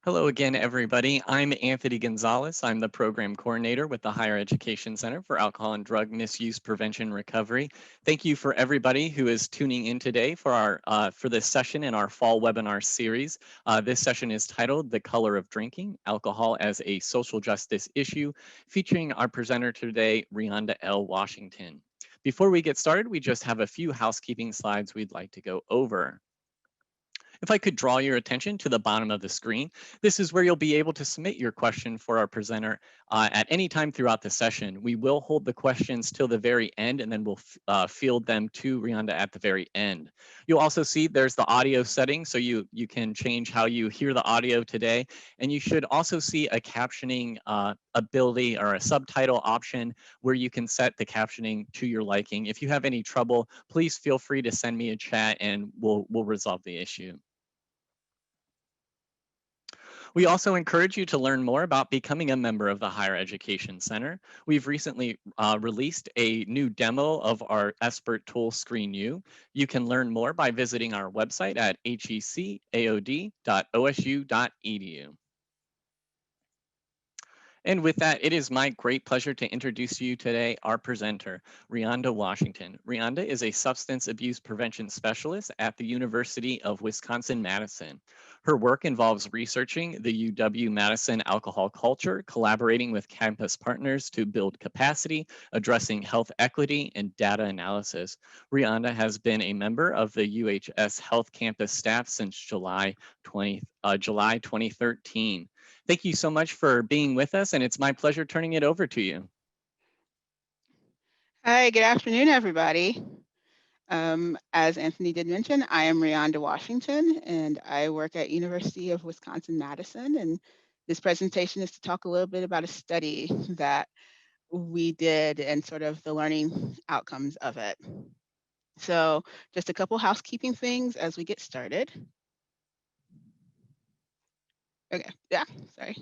Hello again, everybody. I'm Anthony Gonzalez. I'm the program coordinator with the Higher Education Center for Alcohol and Drug Misuse Prevention Recovery. Thank you for everybody who is tuning in today for for this session in our fall webinar series. This session is titled "The Color of Drinking: Alcohol as a Social Justice Issue," featuring our presenter today, Reonda L. Washington. Before we get started, we just have a few housekeeping slides we'd like to go over. If I could draw your attention to the bottom of the screen, this is where you'll be able to submit your question for our presenter at any time throughout the session. We will hold the questions till the very end, and then we'll field them to Reonda at the very end. You'll also see there's the audio setting, so you can change how you hear the audio today. And you should also see a captioning ability or a subtitle option where you can set the captioning to your liking. If you have any trouble, please feel free to send me a chat and we'll resolve the issue. We also encourage you to learn more about becoming a member of the Higher Education Center. We've recently released a new demo of our expert tool, Screen U. You can learn more by visiting our website at hecaod.osu.edu. And with that, it is my great pleasure to introduce you today our presenter, Reonda Washington. Reonda is a substance abuse prevention specialist at the University of Wisconsin-Madison. Her work involves researching the UW-Madison alcohol culture, collaborating with campus partners to build capacity, addressing health equity, and data analysis. Reonda has been a member of the UHS Health Campus staff since July 2013. Thank you so much for being with us, and it's my pleasure turning it over to you. Hi, good afternoon, everybody. As Anthony did mention, I am Reonda Washington, and I work at University of Wisconsin-Madison. And this presentation is to talk a little bit about a study that we did and sort of the learning outcomes of it. So just a couple housekeeping things as we get started. Okay, yeah, sorry.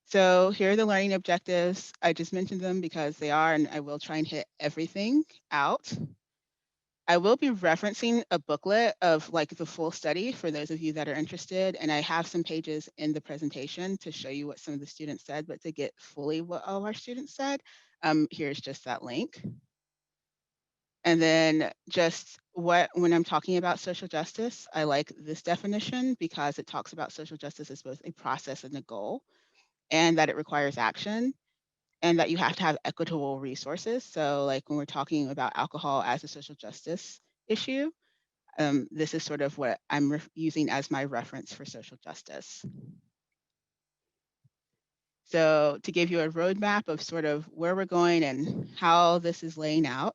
So here are the learning objectives. I just mentioned them because they are, and I will try and hit everything out. I will be referencing a booklet of like the full study for those of you that are interested, and I have some pages in the presentation to show you what some of the students said, but to get fully what all of our students said, here's just that link. And then just when I'm talking about social justice, I like this definition because it talks about social justice as both a process and a goal, and that it requires action, and that you have to have equitable resources. So like when we're talking about alcohol as a social justice issue, this is sort of what I'm using as my reference for social justice. So to give you a roadmap of sort of where we're going and how this is laying out,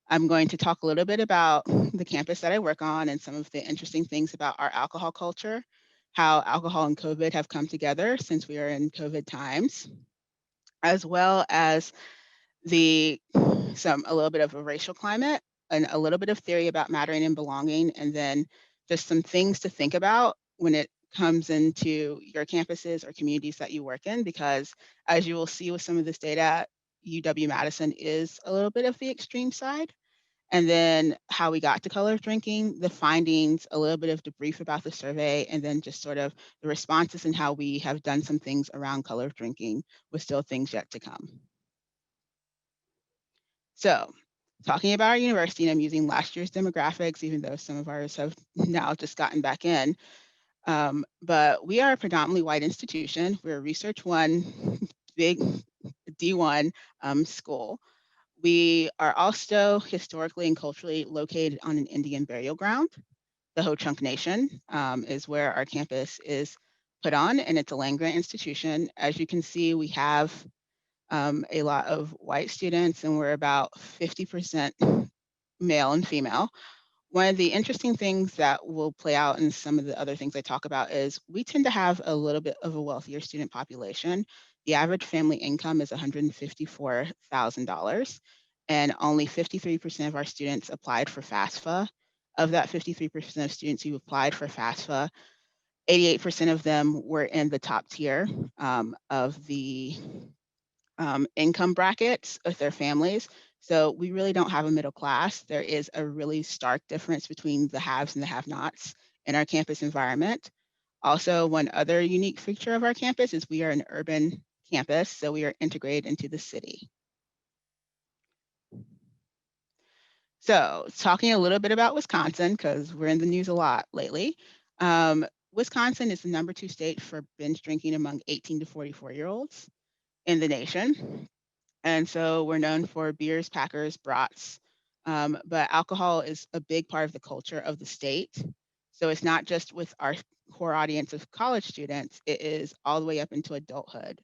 I'm going to talk a little bit about the campus that I work on and some of the interesting things about our alcohol culture, how alcohol and COVID have come together since we are in COVID times, as well as a little bit of a racial climate and a little bit of theory about mattering and belonging, and then just some things to think about when it comes into your campuses or communities that you work in, because as you will see with some of this data, UW-Madison is a little bit of the extreme side. And then how we got to color of drinking, the findings, a little bit of debrief about the survey, and then just sort of the responses and how we have done some things around color of drinking with still things yet to come. So talking about our university, and I'm using last year's demographics, even though some of ours have now just gotten back in. But we are a predominantly white institution. We're a Research One, big D1 school. We are also historically and culturally located on an Indian burial ground. The Ho-Chunk Nation is where our campus is put on, and it's a land-grant institution. As you can see, we have a lot of white students, and we're about 50% male and female. One of the interesting things that will play out in some of the other things I talk about is we tend to have a little bit of a wealthier student population. The average family income is $154,000, and only 53% of our students applied for FAFSA. Of that 53% of students who applied for FAFSA, 88% of them were in the top tier of the income brackets of their families. So we really don't have a middle class. There is a really stark difference between the haves and the have-nots in our campus environment. Also, one other unique feature of our campus is we are an urban campus, so we are integrated into the city. So talking a little bit about Wisconsin, because we're in the news a lot lately. Wisconsin is the #2 state for binge drinking among 18 to 44-year-olds in the nation. And so we're known for beers, packers, brats, but alcohol is a big part of the culture of the state. So it's not just with our core audience of college students, it is all the way up into adulthood.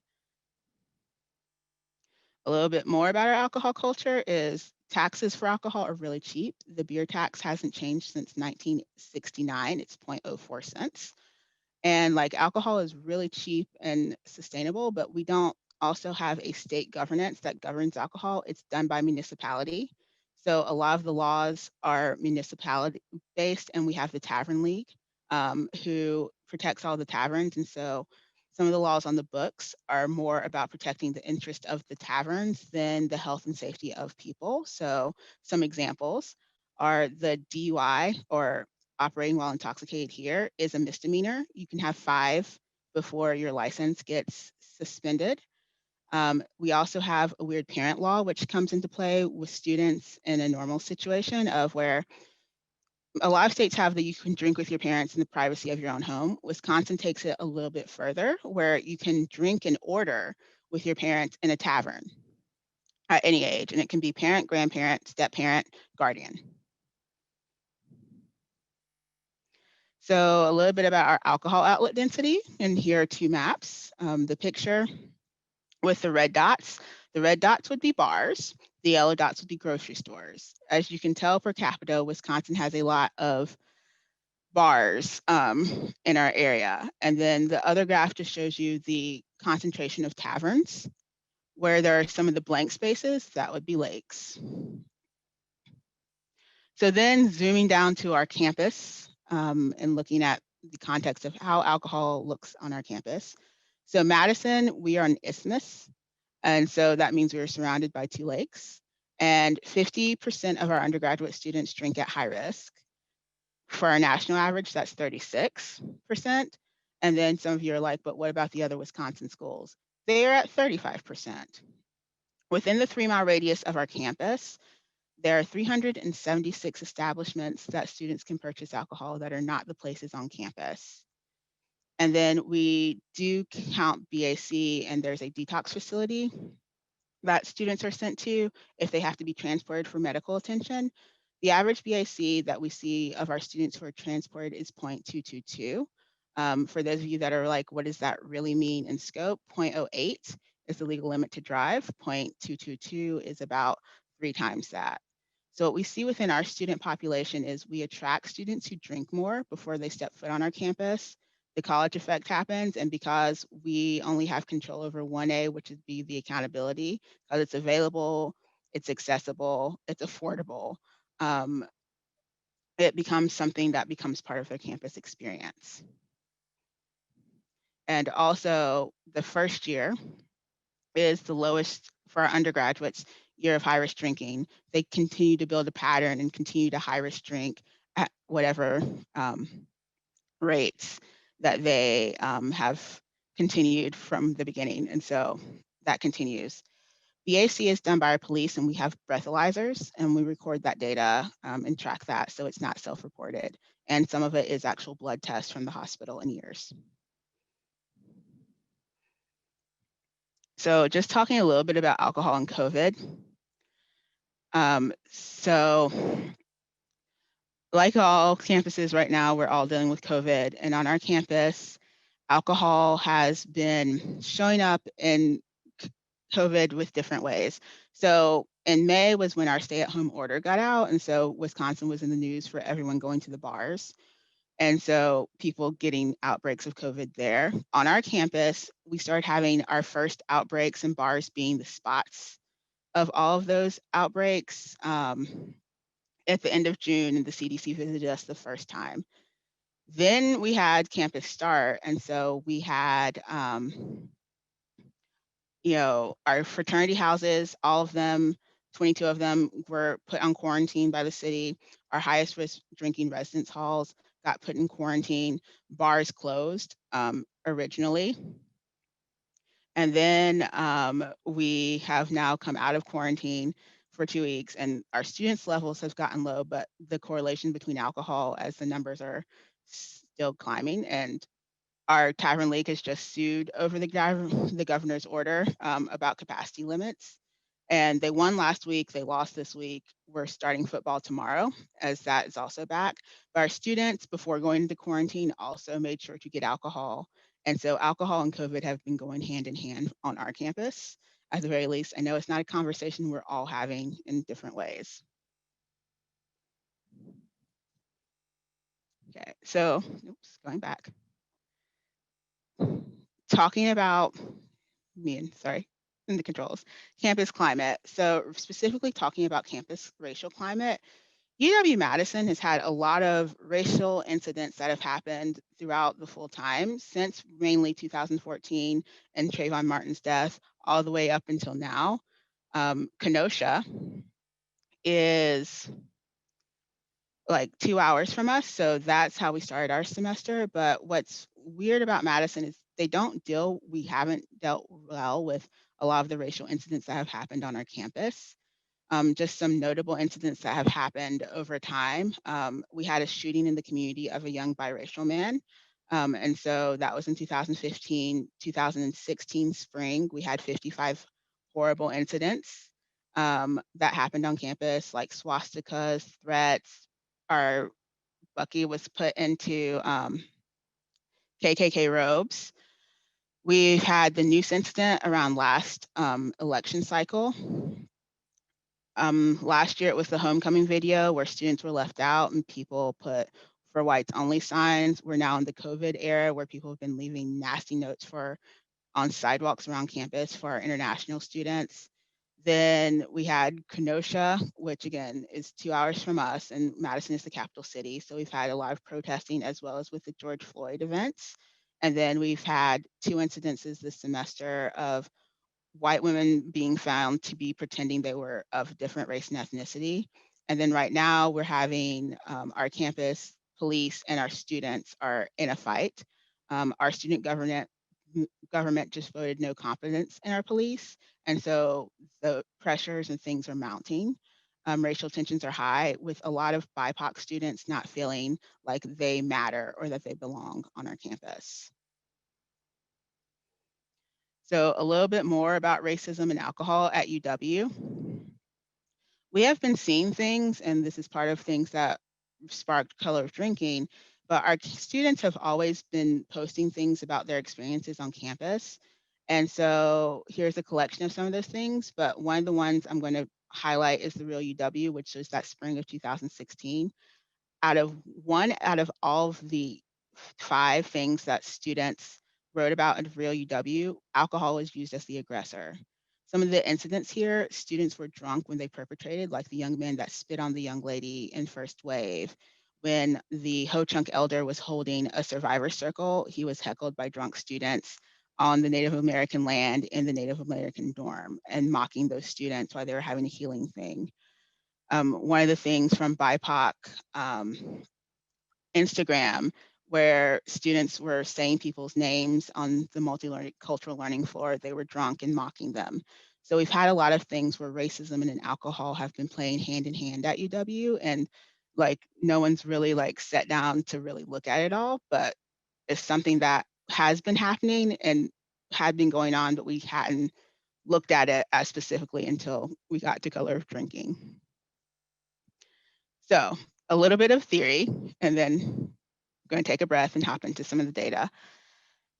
A little bit more about our alcohol culture is taxes for alcohol are really cheap. The beer tax hasn't changed since 1969. It's 0.04 cents. And like alcohol is really cheap and sustainable, but we don't also have a state governance that governs alcohol. It's done by municipality. So a lot of the laws are municipality based, and we have the Tavern League who protects all the taverns. And so some of the laws on the books are more about protecting the interest of the taverns than the health and safety of people. So some examples are the DUI, or operating while intoxicated, here is a misdemeanor. You can have 5 before your license gets suspended. We also have a weird parent law, which comes into play with students in a normal situation of where a lot of states have that you can drink with your parents in the privacy of your own home. Wisconsin takes it a little bit further, where you can drink and order with your parents in a tavern at any age, and it can be parent, grandparent, step-parent, guardian. So a little bit about our alcohol outlet density, and here are 2 maps. The picture with the red dots would be bars, the yellow dots would be grocery stores. As you can tell, per capita, Wisconsin has a lot of bars in our area. And then the other graph just shows you the concentration of taverns. Where there are some of the blank spaces, that would be lakes. So then zooming down to our campus and looking at the context of how alcohol looks on our campus. So Madison, we are an isthmus. And so that means we are surrounded by 2 lakes. And 50% of our undergraduate students drink at high risk. For our national average, that's 36%. And then some of you are like, but what about the other Wisconsin schools? They are at 35%. Within the 3-mile radius of our campus, there are 376 establishments that students can purchase alcohol that are not the places on campus. And then we do count BAC, and there's a detox facility that students are sent to if they have to be transported for medical attention. The average BAC that we see of our students who are transported is 0.222. For those of you that are like, what does that really mean in scope? 0.08 is the legal limit to drive. 0.222 is about 3 times that. So what we see within our student population is we attract students who drink more before they step foot on our campus. The college effect happens, and because we only have control over 1A, which would be the accountability, because it's available, it's accessible, it's affordable, it becomes something that becomes part of their campus experience. And also, the first year is the lowest for our undergraduates year of high risk drinking. They continue to build a pattern and continue to high risk drink at whatever rates that they have continued from the beginning. And so that continues. BAC is done by our police, and we have breathalyzers, and we record that data and track that, so it's not self-reported. And some of it is actual blood tests from the hospital and years. So just talking a little bit about alcohol and COVID. So like all campuses right now, we're all dealing with COVID. And on our campus, alcohol has been showing up in COVID with different ways. So in May was when our stay-at-home order got out. And so Wisconsin was in the news for everyone going to the bars. And so people getting outbreaks of COVID there. On our campus, we started having our first outbreaks, and bars being the spots of all of those outbreaks at the end of June, and the CDC visited us the first time. Then we had campus start, and so we had our fraternity houses, all of them, 22 of them were put on quarantine by the city. Our highest risk drinking residence halls, got put in quarantine, bars closed originally. And then we have now come out of quarantine for 2 weeks, and our students' levels have gotten low, but the correlation between alcohol as the numbers are still climbing. And our Tavern League has just sued over the governor's order about capacity limits. And they won last week, they lost this week. We're starting football tomorrow, as that is also back. But our students, before going into quarantine, also made sure to get alcohol. And so alcohol and COVID have been going hand in hand on our campus, at the very least. I know it's not a conversation we're all having in different ways. Okay, so, oops, going back. Talking about sorry, in the controls, campus climate. So specifically talking about campus racial climate, UW-Madison has had a lot of racial incidents that have happened throughout the full time since mainly 2014 and Trayvon Martin's death all the way up until now. Kenosha is like 2 hours from us, so that's how we started our semester. But what's weird about Madison is we haven't dealt well with a lot of the racial incidents that have happened on our campus. Just some notable incidents that have happened over time. We had a shooting in the community of a young biracial man. And so that was in 2015, 2016 spring. We had 55 horrible incidents that happened on campus, like swastikas, threats. Our Bucky was put into KKK robes. We've had the noose incident around last election cycle. Last year it was the homecoming video where students were left out and people put "for whites only" signs. We're now in the COVID era where people have been leaving nasty notes on sidewalks around campus for our international students. Then we had Kenosha, which again is 2 hours from us, and Madison is the capital city. So we've had a lot of protesting as well as with the George Floyd events. And then we've had 2 incidences this semester of white women being found to be pretending they were of different race and ethnicity. And then right now we're having our campus police and our students are in a fight. Our student government just voted no confidence in our police. And so the pressures and things are mounting. Racial tensions are high with a lot of BIPOC students not feeling like they matter or that they belong on our campus. So a little bit more about racism and alcohol at UW. We have been seeing things, and this is part of things that sparked Color of Drinking, but our students have always been posting things about their experiences on campus. And so here's a collection of some of those things, but one of the ones I'm going to highlight is the Real UW, which was that spring of 2016. Out of all of the 5 things that students wrote about in Real UW, alcohol was used as the aggressor. Some of the incidents here, students were drunk when they perpetrated, like the young man that spit on the young lady in first wave. When the Ho Chunk elder was holding a survivor circle, he was heckled by drunk students on the Native American land in the Native American dorm and mocking those students while they were having a healing thing. One of the things from BIPOC Instagram where students were saying people's names on the multicultural learning floor. They were drunk and mocking them. So we've had a lot of things where racism and alcohol have been playing hand in hand at UW, and like no one's really like sat down to really look at it all, but it's something that has been happening and had been going on, but we hadn't looked at it as specifically until we got to Color of Drinking. So a little bit of theory, and then I'm going to take a breath and hop into some of the data.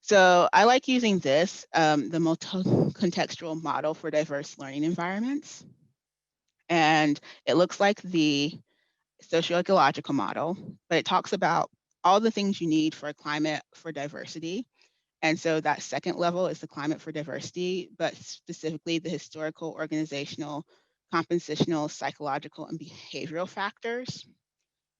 So I like using this, the multi-contextual model for diverse learning environments. And it looks like the socio-ecological model, but it talks about all the things you need for a climate for diversity. And so that second level is the climate for diversity, but specifically the historical, organizational, compositional, psychological, and behavioral factors.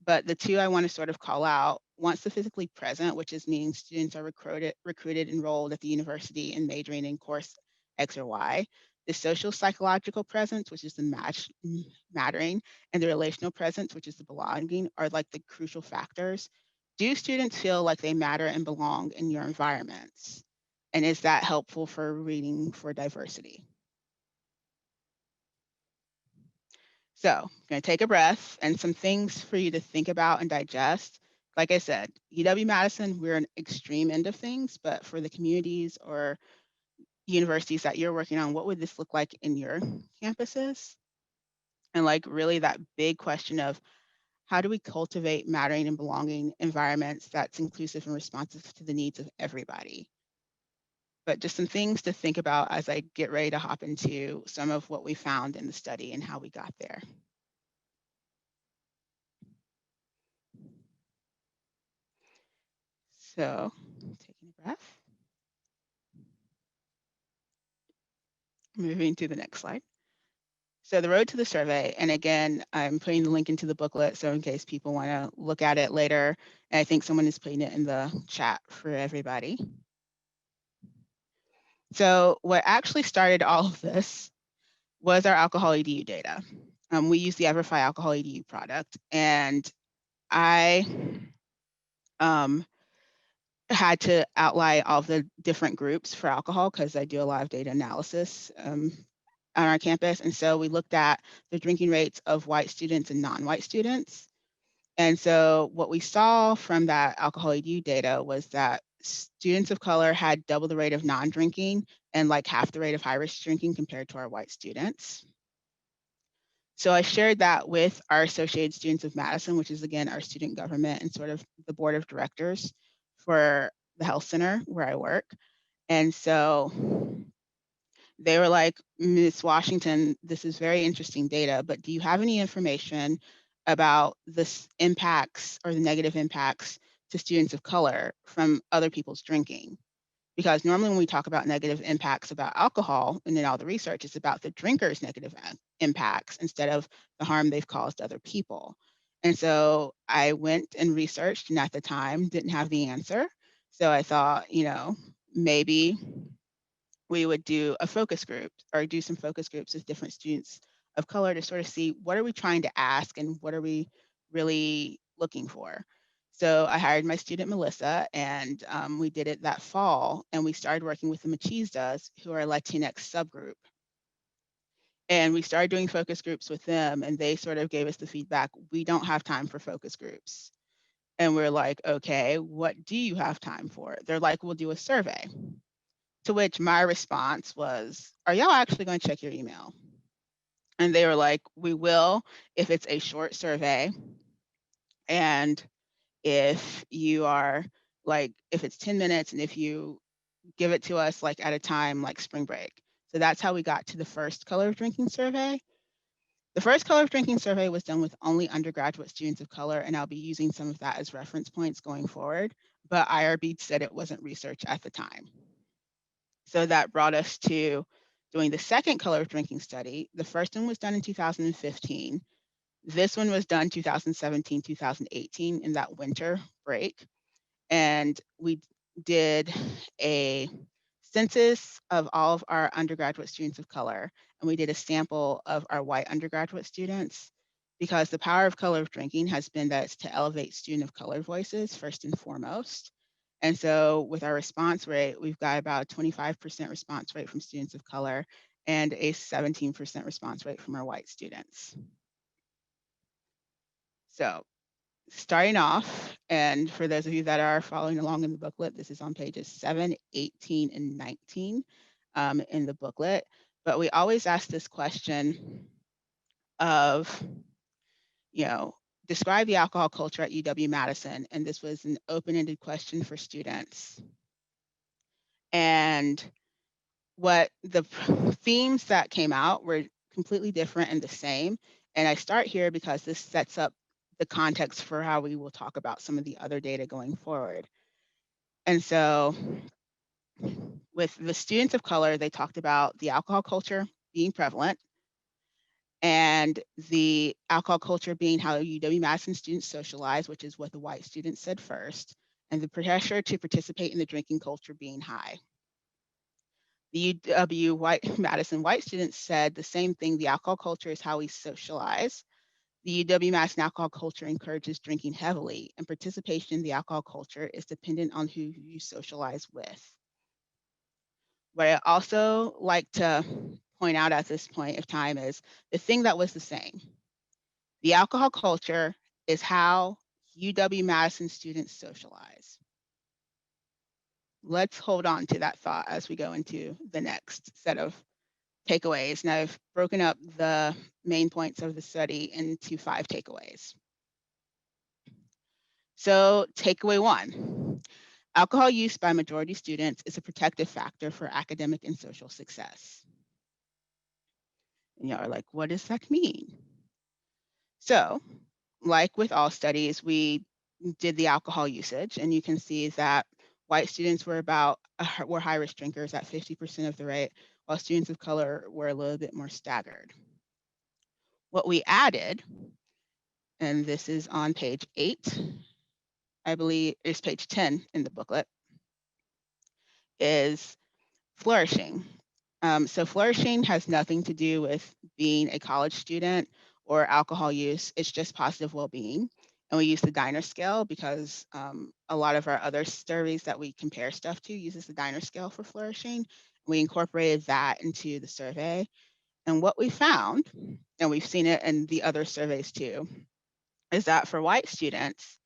But the 2 I want to sort of call out, once the physically present, which is meaning students are recruited, enrolled at the university and majoring in course X or Y. The social psychological presence, which is the mattering, and the relational presence, which is the belonging, are like the crucial factors. Do students feel like they matter and belong in your environments? And is that helpful for reading for diversity? So I'm going to take a breath and some things for you to think about and digest. Like I said, UW-Madison, we're an extreme end of things, but for the communities or universities that you're working on, what would this look like in your campuses? And like really that big question of how do we cultivate mattering and belonging environments that's inclusive and responsive to the needs of everybody? But just some things to think about as I get ready to hop into some of what we found in the study and how we got there. So taking a breath, moving to the next slide. So the road to the survey, and again, I'm putting the link into the booklet, so in case people want to look at it later, and I think someone is putting it in the chat for everybody. So what actually started all of this was our alcohol EDU data. We use the Everify alcohol EDU product, and I had to outline all of the different groups for alcohol because I do a lot of data analysis on our campus. And so we looked at the drinking rates of white students and non-white students. And so what we saw from that alcohol EDU data was that students of color had double the rate of non-drinking and like half the rate of high-risk drinking compared to our white students. So I shared that with our Associated Students of Madison, which is again our student government and sort of the board of directors for the health center where I work. And so they were like, Ms. Washington, this is very interesting data, but do you have any information about this impacts or the negative impacts to students of color from other people's drinking? Because normally when we talk about negative impacts about alcohol and in all the research, it's about the drinkers' negative impacts instead of the harm they've caused other people. And so I went and researched, and at the time didn't have the answer. So I thought, maybe we would do a focus group or do some focus groups with different students of color to sort of see what are we trying to ask and what are we really looking for. So I hired my student Melissa, and we did it that fall, and we started working with the Machistas, who are a Latinx subgroup. And we started doing focus groups with them, and they sort of gave us the feedback, we don't have time for focus groups. And we're like, okay, what do you have time for? They're like, we'll do a survey. To which my response was, are y'all actually going to check your email? And they were like, we will if it's a short survey. And if you are like, if it's 10 minutes and if you give it to us like at a time like spring break. So that's how we got to the first color of drinking survey. The first color of drinking survey was done with only undergraduate students of color, and I'll be using some of that as reference points going forward. But IRB said it wasn't research at the time. So that brought us to doing the second color of drinking study. The first one was done in 2015. This one was done 2017, 2018 in that winter break. And we did a census of all of our undergraduate students of color, and we did a sample of our white undergraduate students, because the power of color of drinking has been that it's to elevate student of color voices first and foremost. And so with our response rate, we've got about a 25% response rate from students of color and a 17% response rate from our white students. So starting off, and for those of you that are following along in the booklet, this is on pages 7, 18, and 19 in the booklet. But we always ask this question of, describe the alcohol culture at UW-Madison. And this was an open-ended question for students. And what the themes that came out were completely different and the same. And I start here because this sets up the context for how we will talk about some of the other data going forward. And so with the students of color, they talked about the alcohol culture being prevalent and the alcohol culture being how UW-Madison students socialize, which is what the white students said first, and the pressure to participate in the drinking culture being high. The UW Madison white students said the same thing. The alcohol culture is how we socialize. The UW-Madison alcohol culture encourages drinking heavily, and participation in the alcohol culture is dependent on who you socialize with. What I also like to point out at this point of time is the thing that was the same. The alcohol culture is how UW-Madison students socialize. Let's hold on to that thought as we go into the next set of takeaways. Now, I've broken up the main points of the study into 5 takeaways. So takeaway 1, alcohol use by majority students is a protective factor for academic and social success. And y'all are like, what does that mean? So, like with all studies, we did the alcohol usage, and you can see that white students were high risk drinkers at 50% of the rate, while students of color were a little bit more staggered. What we added, and this is on page 8, I believe it's page 10 in the booklet, is flourishing. So flourishing has nothing to do with being a college student or alcohol use. It's just positive well-being. And we use the Garner scale because a lot of our other surveys that we compare stuff to uses the Garner scale for flourishing. We incorporated that into the survey. And what we found, and we've seen it in the other surveys too, is that for white students,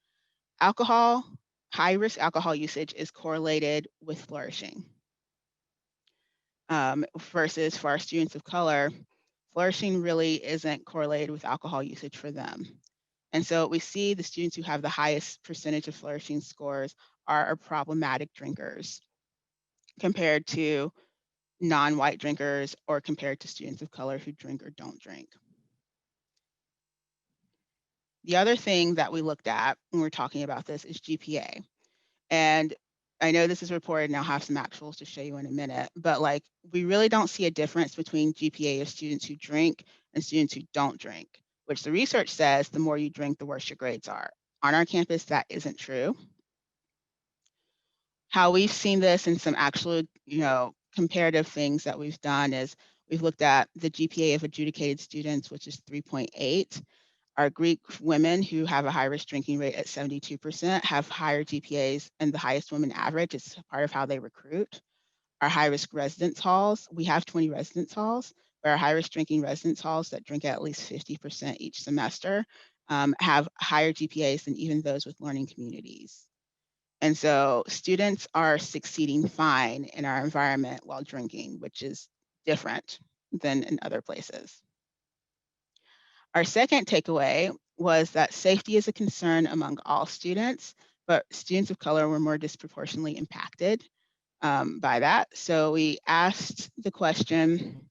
high-risk alcohol usage is correlated with flourishing. Versus for our students of color, flourishing really isn't correlated with alcohol usage for them. And so we see the students who have the highest percentage of flourishing scores are problematic drinkers compared to non-white drinkers or compared to students of color who drink or don't drink. The other thing that we looked at when we're talking about this is GPA. And I know this is reported, and I'll have some actuals to show you in a minute, but like we really don't see a difference between GPA of students who drink and students who don't drink, which the research says the more you drink, the worse your grades are. On our campus, that isn't true. How we've seen this in some actual, comparative things that we've done is we've looked at the GPA of adjudicated students, which is 3.8. Our Greek women who have a high risk drinking rate at 72% have higher GPAs, and the highest women average. It's part of how they recruit. Our high risk residence halls, we have 20 residence halls, but our high risk drinking residence halls that drink at least 50% each semester have higher GPAs than even those with learning communities. And so students are succeeding fine in our environment while drinking, which is different than in other places. Our second takeaway was that safety is a concern among all students, but students of color were more disproportionately impacted by that. So we asked the question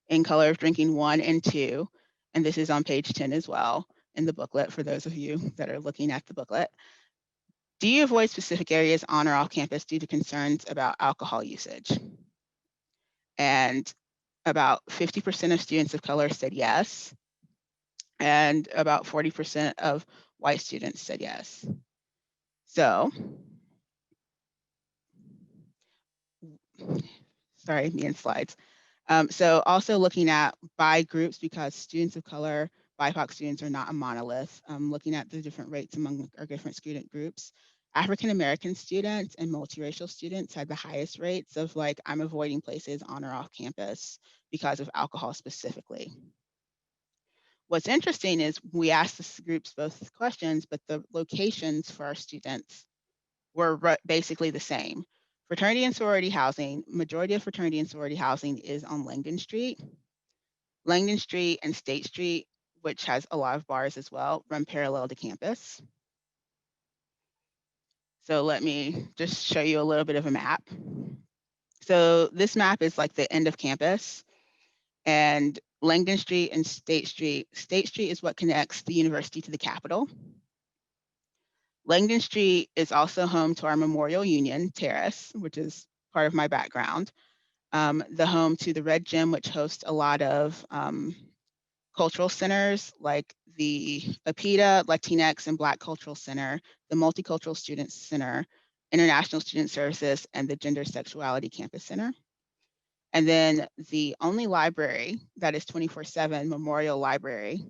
in color of drinking 1 and 2, and this is on page 10 as well in the booklet for those of you that are looking at the booklet. Do you avoid specific areas on or off campus due to concerns about alcohol usage? And about 50% of students of color said yes, and about 40% of white students said yes. So, sorry, me and slides. So also looking at by groups, because students of color, BIPOC students are not a monolith, looking at the different rates among our different student groups. African-American students and multiracial students had the highest rates of like, I'm avoiding places on or off campus because of alcohol specifically. What's interesting is we asked the groups both questions, but the locations for our students were basically the same. Fraternity and sorority housing, majority of fraternity and sorority housing is on Langdon Street. Langdon Street and State Street, which has a lot of bars as well, run parallel to campus. So let me just show you a little bit of a map. So this map is like the end of campus, and Langdon Street and State Street is what connects the university to the Capitol. Langdon Street is also home to our Memorial Union Terrace, which is part of my background. The home to the Red Gym, which hosts a lot of cultural centers like the APITA, Latinx, and Black Cultural Center, the Multi-Cultural Students Center, International Student Services, and the Gender Sexuality Campus Center. And then the only library that is 24/7, Memorial Library,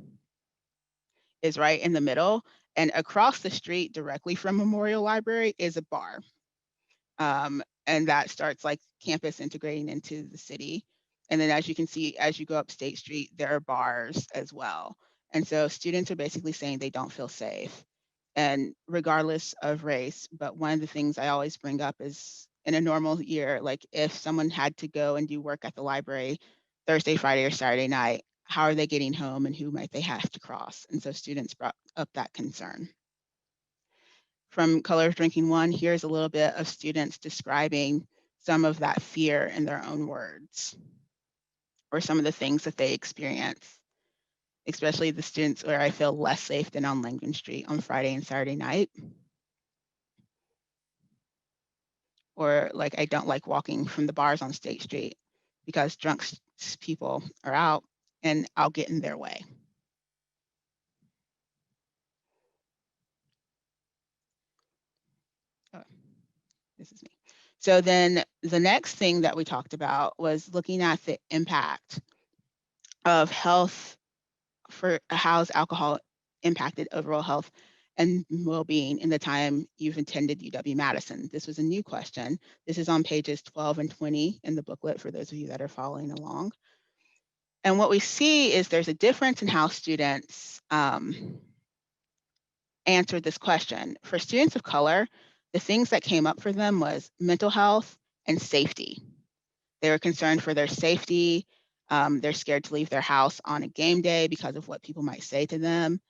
is right in the middle, and across the street directly from Memorial Library is a bar. And that starts like campus integrating into the city. And then as you can see, as you go up State Street, there are bars as well. And so students are basically saying they don't feel safe. And regardless of race, but one of the things I always bring up is in a normal year, like if someone had to go and do work at the library Thursday, Friday, or Saturday night, how are they getting home and who might they have to cross? And so students brought up that concern. From Color of Drinking 1, here's a little bit of students describing some of that fear in their own words, or some of the things that they experience, especially the students where I feel less safe than on Langdon Street on Friday and Saturday night. Or like, I don't like walking from the bars on State Street because drunk people are out and I'll get in their way. Oh, this is me. So then the next thing that we talked about was looking at the impact of health for how's alcohol impacted overall health and well-being in the time you've attended UW-Madison. This was a new question. This is on pages 12 and 20 in the booklet for those of you that are following along. And what we see is there's a difference in how students answered this question. For students of color, the things that came up for them was mental health and safety. They were concerned for their safety. They're scared to leave their house on a game day because of what people might say to them.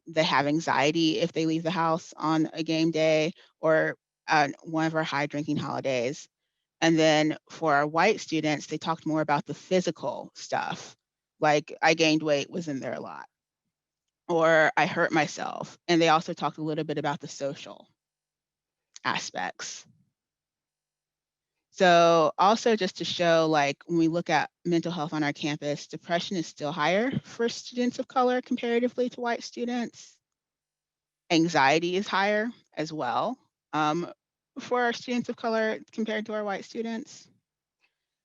They have anxiety if they leave the house on a game day or one of our high drinking holidays. And then for our white students, they talked more about the physical stuff, like I gained weight was in there a lot, or I hurt myself. And they also talked a little bit about the social aspects. So also just to show, like when we look at mental health on our campus, depression is still higher for students of color comparatively to white students. Anxiety is higher as well for our students of color compared to our white students.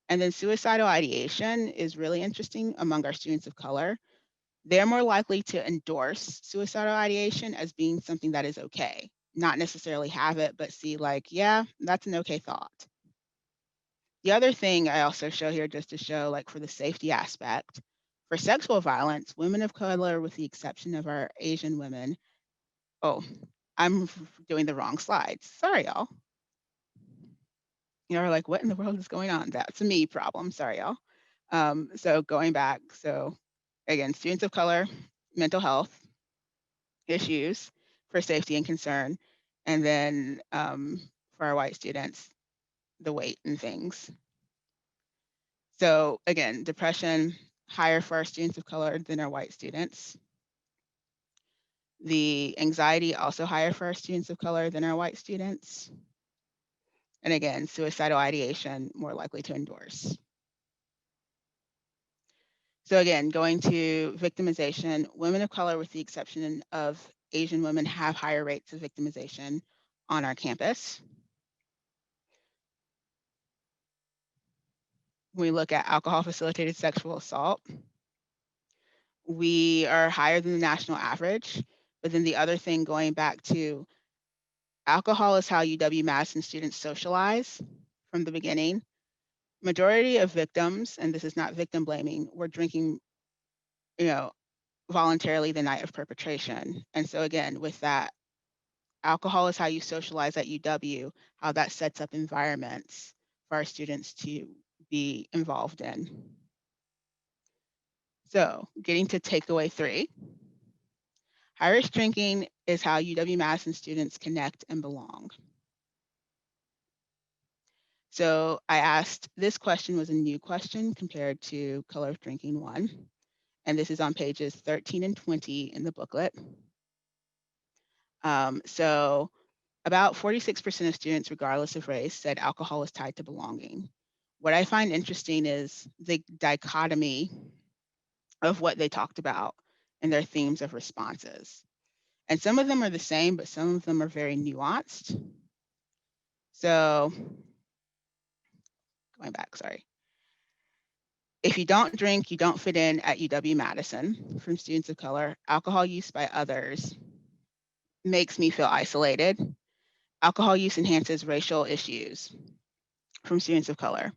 And then suicidal ideation is really interesting among our students of color. They're more likely to endorse suicidal ideation as being something that is okay, not necessarily have it, but see like, yeah, that's an okay thought. The other thing I also show here just to show like for the safety aspect, for sexual violence, women of color, with the exception of our Asian women, oh, I'm doing the wrong slides. Sorry, y'all. You're like, what in the world is going on? That's a me problem. Sorry, y'all. So going back, so again, students of color, mental health issues for safety and concern, and then for our white students, the weight and things. So again, depression higher for our students of color than our white students. The anxiety also higher for our students of color than our white students. And again, suicidal ideation more likely to endorse. So again, going to victimization, women of color, with the exception of Asian women, have higher rates of victimization on our campus. When we look at alcohol-facilitated sexual assault, we are higher than the national average. But then the other thing, going back to alcohol is how UW-Madison students socialize from the beginning. Majority of victims, and this is not victim blaming, were drinking, voluntarily the night of perpetration. And so again, with that, alcohol is how you socialize at UW, how that sets up environments for our students to be involved in. So getting to takeaway 3, high-risk drinking is how UW-Madison students connect and belong. So I asked, this question was a new question compared to Color of Drinking 1, and this is on pages 13 and 20 in the booklet. So about 46% of students, regardless of race, said alcohol was tied to belonging. What I find interesting is the dichotomy of what they talked about and their themes of responses. And some of them are the same, but some of them are very nuanced. So going back, sorry. If you don't drink, you don't fit in at UW-Madison from students of color. Alcohol use by others makes me feel isolated. Alcohol use enhances racial issues from students of color.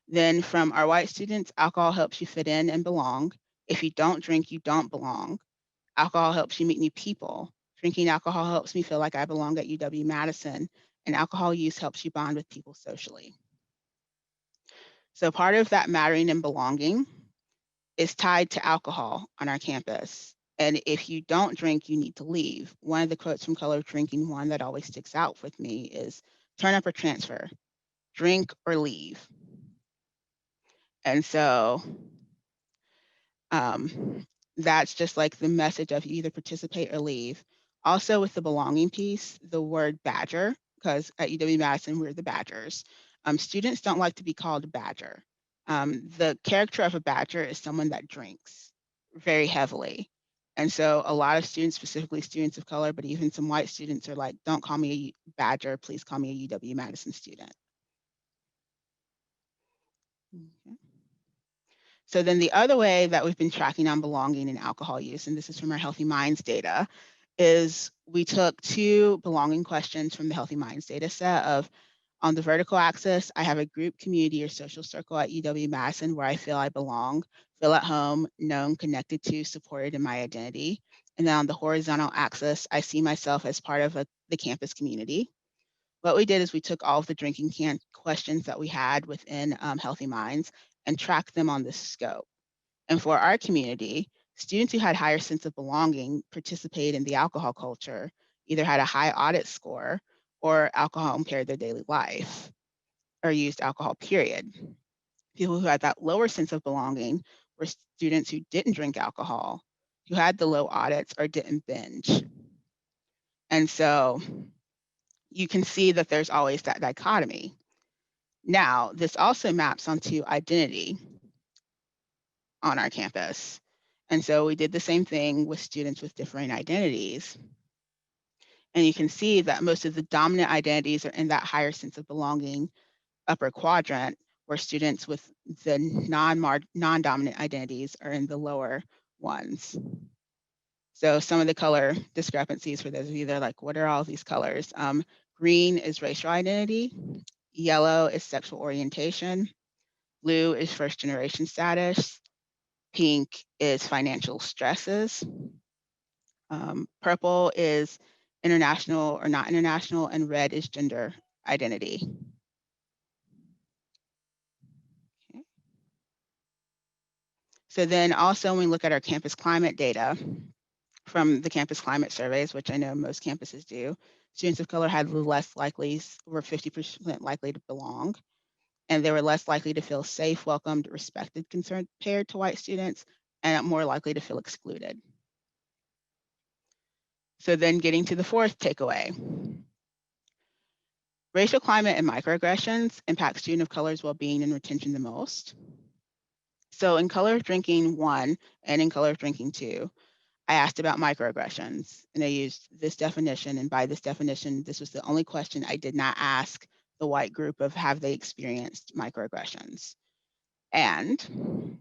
Then from our white students, alcohol helps you fit in and belong. If you don't drink, you don't belong. Alcohol helps you meet new people. Drinking alcohol helps me feel like I belong at UW-Madison, and alcohol use helps you bond with people socially. So part of that mattering and belonging is tied to alcohol on our campus. And if you don't drink, you need to leave. One of the quotes from Color of Drinking, one that always sticks out with me is turn up or transfer, drink or leave. And so that's just like the message of you either participate or leave. Also with the belonging piece, the word badger, because at UW-Madison, we're the badgers. Students don't like to be called a badger. The character of a badger is someone that drinks very heavily. And so a lot of students, specifically students of color, but even some white students are like, don't call me a badger, please call me a UW-Madison student. Okay. So then the other way that we've been tracking on belonging and alcohol use, and this is from our Healthy Minds data, is we took 2 belonging questions from the Healthy Minds data set of, on the vertical axis, I have a group, community, or social circle at UW-Madison where I feel I belong, feel at home, known, connected to, supported in my identity. And then on the horizontal axis, I see myself as part of the campus community. What we did is we took all of the drinking questions that we had within Healthy Minds and tracked them on this scope. And for our community, students who had higher sense of belonging participated in the alcohol culture, either had a high audit score or alcohol impaired their daily life or used alcohol, period. People who had that lower sense of belonging were students who didn't drink alcohol, who had the low audits or didn't binge. And so you can see that there's always that dichotomy. Now, this also maps onto identity on our campus. And so we did the same thing with students with differing identities. And you can see that most of the dominant identities are in that higher sense of belonging upper quadrant, where students with the non-dominant identities are in the lower ones. So some of the color discrepancies for those of you that are like, what are all these colors? Green is racial identity, yellow is sexual orientation, blue is first generation status, pink is financial stresses, purple is international or not international, and red is gender identity. Okay. So then also when we look at our campus climate data from the campus climate surveys, which I know most campuses do, students of color had less likely, were 50% likely to belong, and they were less likely to feel safe, welcomed, respected compared to white students, and more likely to feel excluded. So then getting to the fourth takeaway. Racial climate and microaggressions impact student of color's well-being and retention the most. So in Color of Drinking 1 and in Color of Drinking 2, I asked about microaggressions, and I used this definition, and by this definition, this was the only question I did not ask the white group of have they experienced microaggressions. And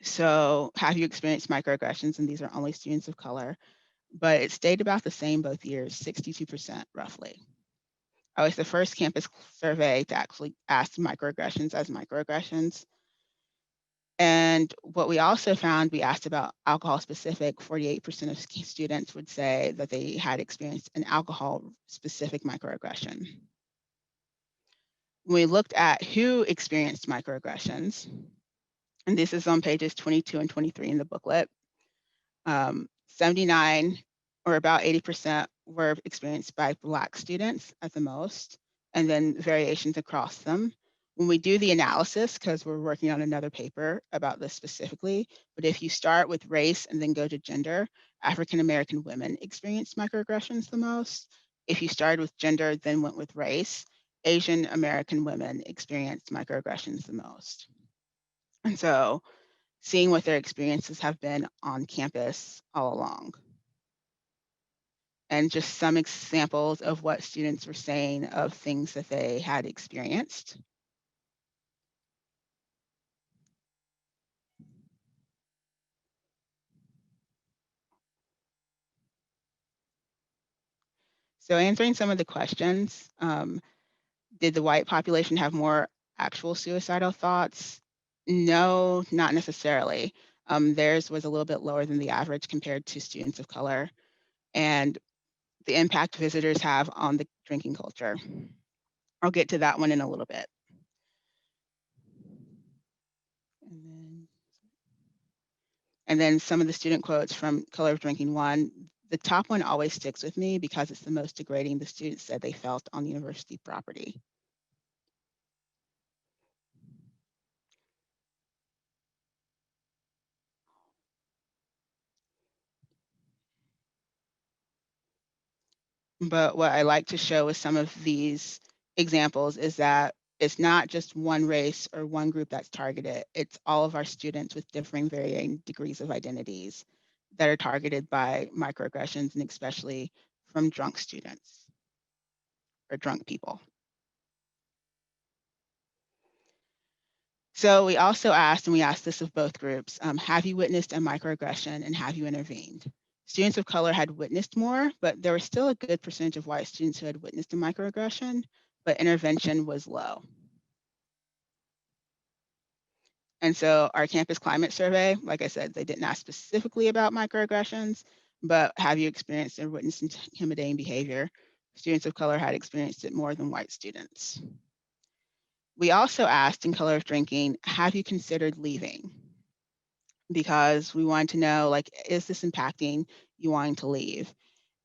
so have you experienced microaggressions? And these are only students of color, but it stayed about the same both years, 62% roughly. I was the first campus survey to actually ask microaggressions as microaggressions. And what we also found, we asked about alcohol specific, 48% of students would say that they had experienced an alcohol specific microaggression. When we looked at who experienced microaggressions, and this is on pages 22 and 23 in the booklet, 79 or about 80% were experienced by Black students at the most, and then variations across them. When we do the analysis, because we're working on another paper about this specifically, but if you start with race and then go to gender, African American women experienced microaggressions the most. If you started with gender, then went with race, Asian American women experienced microaggressions the most. And so seeing what their experiences have been on campus all along. And just some examples of what students were saying of things that they had experienced. So answering some of the questions, did the white population have more actual suicidal thoughts? No, not necessarily. Theirs was a little bit lower than the average compared to students of color, and the impact visitors have on the drinking culture. I'll get to that one in a little bit. And then some of the student quotes from Color of Drinking 1. The top one always sticks with me because it's the most degrading the students said they felt on university property. But what I like to show with some of these examples is that it's not just one race or one group that's targeted. It's all of our students with differing varying degrees of identities that are targeted by microaggressions, and especially from drunk students or drunk people. So we also asked, and we asked this of both groups, have you witnessed a microaggression and have you intervened? Students of color had witnessed more, but there was still a good percentage of white students who had witnessed a microaggression, but intervention was low. And so our campus climate survey, like I said, they didn't ask specifically about microaggressions, but have you experienced or witnessed intimidating behavior? Students of color had experienced it more than white students. We also asked in Color of Drinking, have you considered leaving? Because we wanted to know, like, is this impacting you wanting to leave?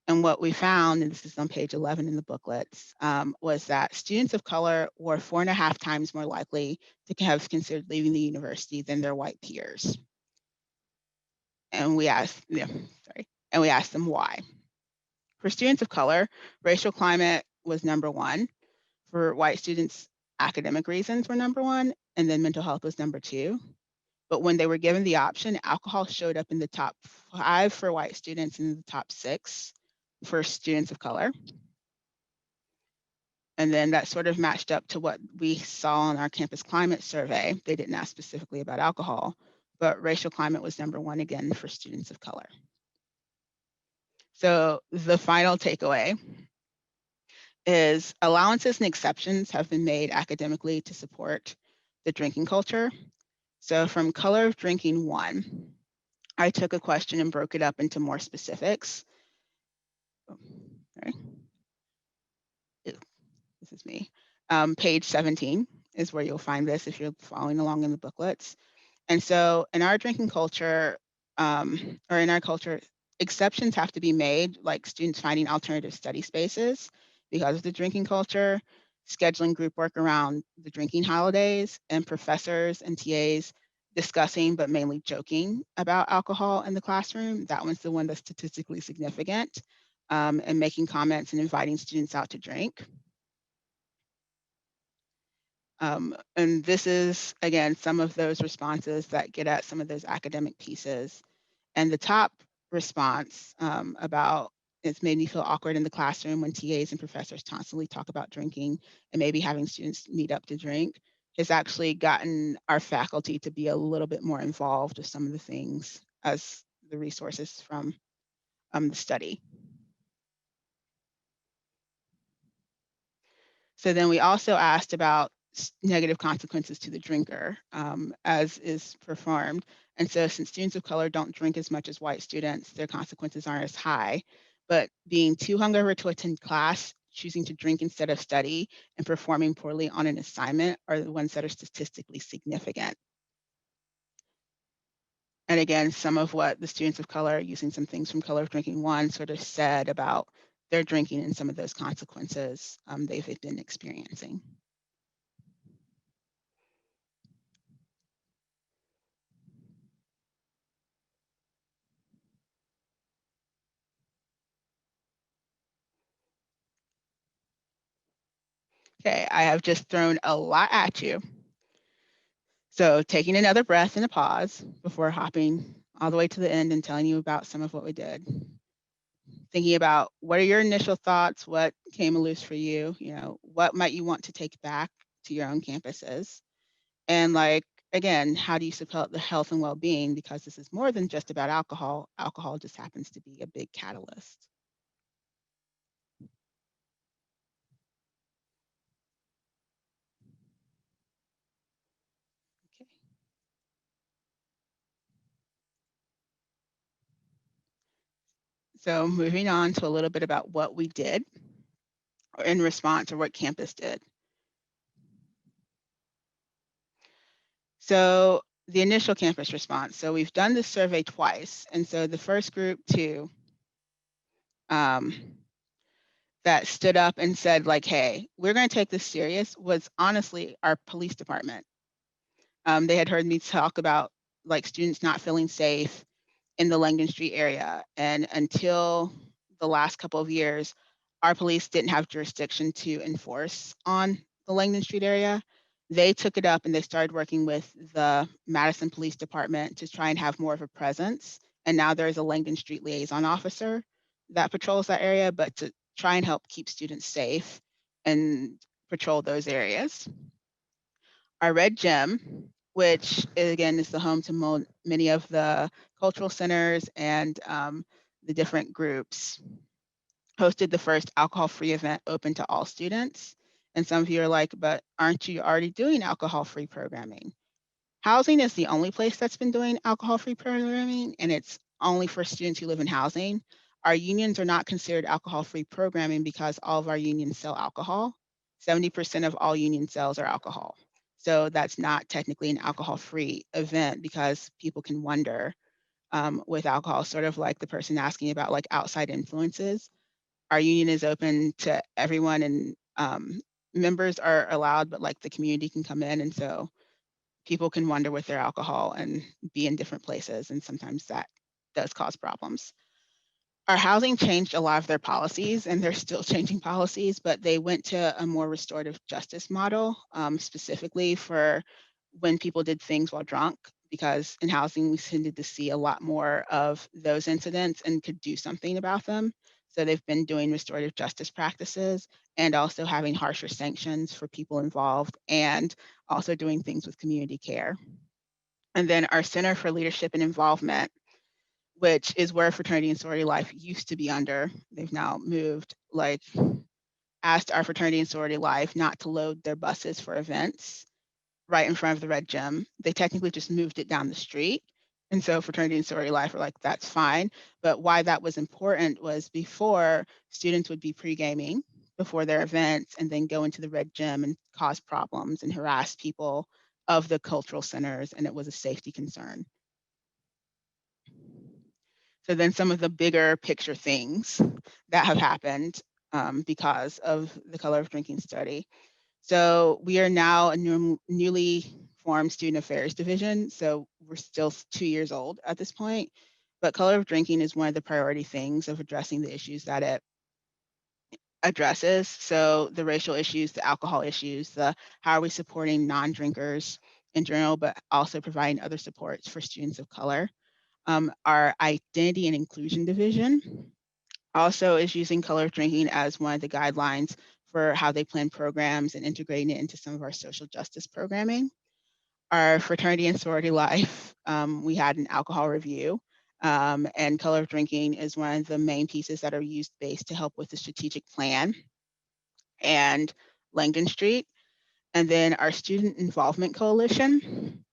And what we found, and this is on page 11 in the booklets, was that students of color were 4.5 times more likely to have considered leaving the university than their white peers. And we asked, and we asked them why. For students of color, racial climate was number one. For white students, academic reasons were number one, and then mental health was number two. But when they were given the option, alcohol showed up in the top 5 for white students and in the top 6 for students of color. And then that sort of matched up to what we saw in our campus climate survey. They didn't ask specifically about alcohol, but racial climate was number one again for students of color. So the final takeaway is allowances and exceptions have been made academically to support the drinking culture. So from Color of Drinking 1, I took a question and broke it up into more specifics. Sorry. This is me. Page 17 is where you'll find this if you're following along in the booklets. And so in our drinking culture, or in our culture, exceptions have to be made, like students finding alternative study spaces because of the drinking culture, scheduling group work around the drinking holidays, and professors and TAs discussing, but mainly joking about alcohol in the classroom. That one's the one that's statistically significant, and making comments and inviting students out to drink. And this is, again, some of those responses that get at some of those academic pieces. And the top response about it's made me feel awkward in the classroom when TAs and professors constantly talk about drinking and maybe having students meet up to drink has actually gotten our faculty to be a little bit more involved with some of the things as the resources from the study. So then we also asked about negative consequences to the drinker as is performed. And so since students of color don't drink as much as white students, their consequences aren't as high. But being too hungover to attend class, choosing to drink instead of study, and performing poorly on an assignment are the ones that are statistically significant. And again, some of what the students of color, using some things from Color of Drinking 1, sort of said about their drinking and some of those consequences they've been experiencing. Okay, I have just thrown a lot at you. So taking another breath and a pause before hopping all the way to the end and telling you about some of what we did. Thinking about what are your initial thoughts, what came loose for you, what might you want to take back to your own campuses? And like, again, how do you support the health and well-being? Because this is more than just about alcohol. Alcohol just happens to be a big catalyst. So moving on to a little bit about what we did in response, or what campus did. So the initial campus response. So we've done this survey twice. And so the first group that stood up and said like, hey, we're going to take this serious was honestly our police department. They had heard me talk about like students not feeling safe in the Langdon Street area. And until the last couple of years, our police didn't have jurisdiction to enforce on the Langdon Street area. They took it up and they started working with the Madison Police Department to try and have more of a presence. And now there's a Langdon Street liaison officer that patrols that area, but to try and help keep students safe and patrol those areas. Our red gym, which again is the home to many of the cultural centers and the different groups, hosted the first alcohol-free event open to all students. And some of you are like, but aren't you already doing alcohol-free programming? Housing is the only place that's been doing alcohol-free programming, and it's only for students who live in housing. Our unions are not considered alcohol-free programming because all of our unions sell alcohol. 70% of all union sales are alcohol. So that's not technically an alcohol-free event because people can wonder with alcohol, sort of like the person asking about like outside influences. Our union is open to everyone, and members are allowed, but like the community can come in. And so people can wander with their alcohol and be in different places, and sometimes that does cause problems. Our housing changed a lot of their policies, and they're still changing policies, but they went to a more restorative justice model, specifically for when people did things while drunk, because in housing we tended to see a lot more of those incidents and could do something about them. So they've been doing restorative justice practices and also having harsher sanctions for people involved, and also doing things with community care. And then our Center for Leadership and Involvement, which is where fraternity and sorority life used to be under. They've now moved, like, asked our fraternity and sorority life not to load their buses for events right in front of the red gym. They technically just moved it down the street. And so fraternity and sorority life were like, that's fine. But why that was important was before, students would be pre-gaming before their events and then go into the red gym and cause problems and harass people of the cultural centers, and it was a safety concern. So then some of the bigger picture things that have happened because of the Color of Drinking study. So we are now a newly formed student affairs division. So we're still 2 years old at this point, but Color of Drinking is one of the priority things of addressing the issues that it addresses. So the racial issues, the alcohol issues, the how are we supporting non-drinkers in general, but also providing other supports for students of color. Our identity and inclusion division also is using color of drinking as one of the guidelines for how they plan programs and integrating it into some of our social justice programming. Our fraternity and sorority life, we had an alcohol review, and color of drinking is one of the main pieces that are used based to help with the strategic plan and Langdon Street. And then our student involvement coalition,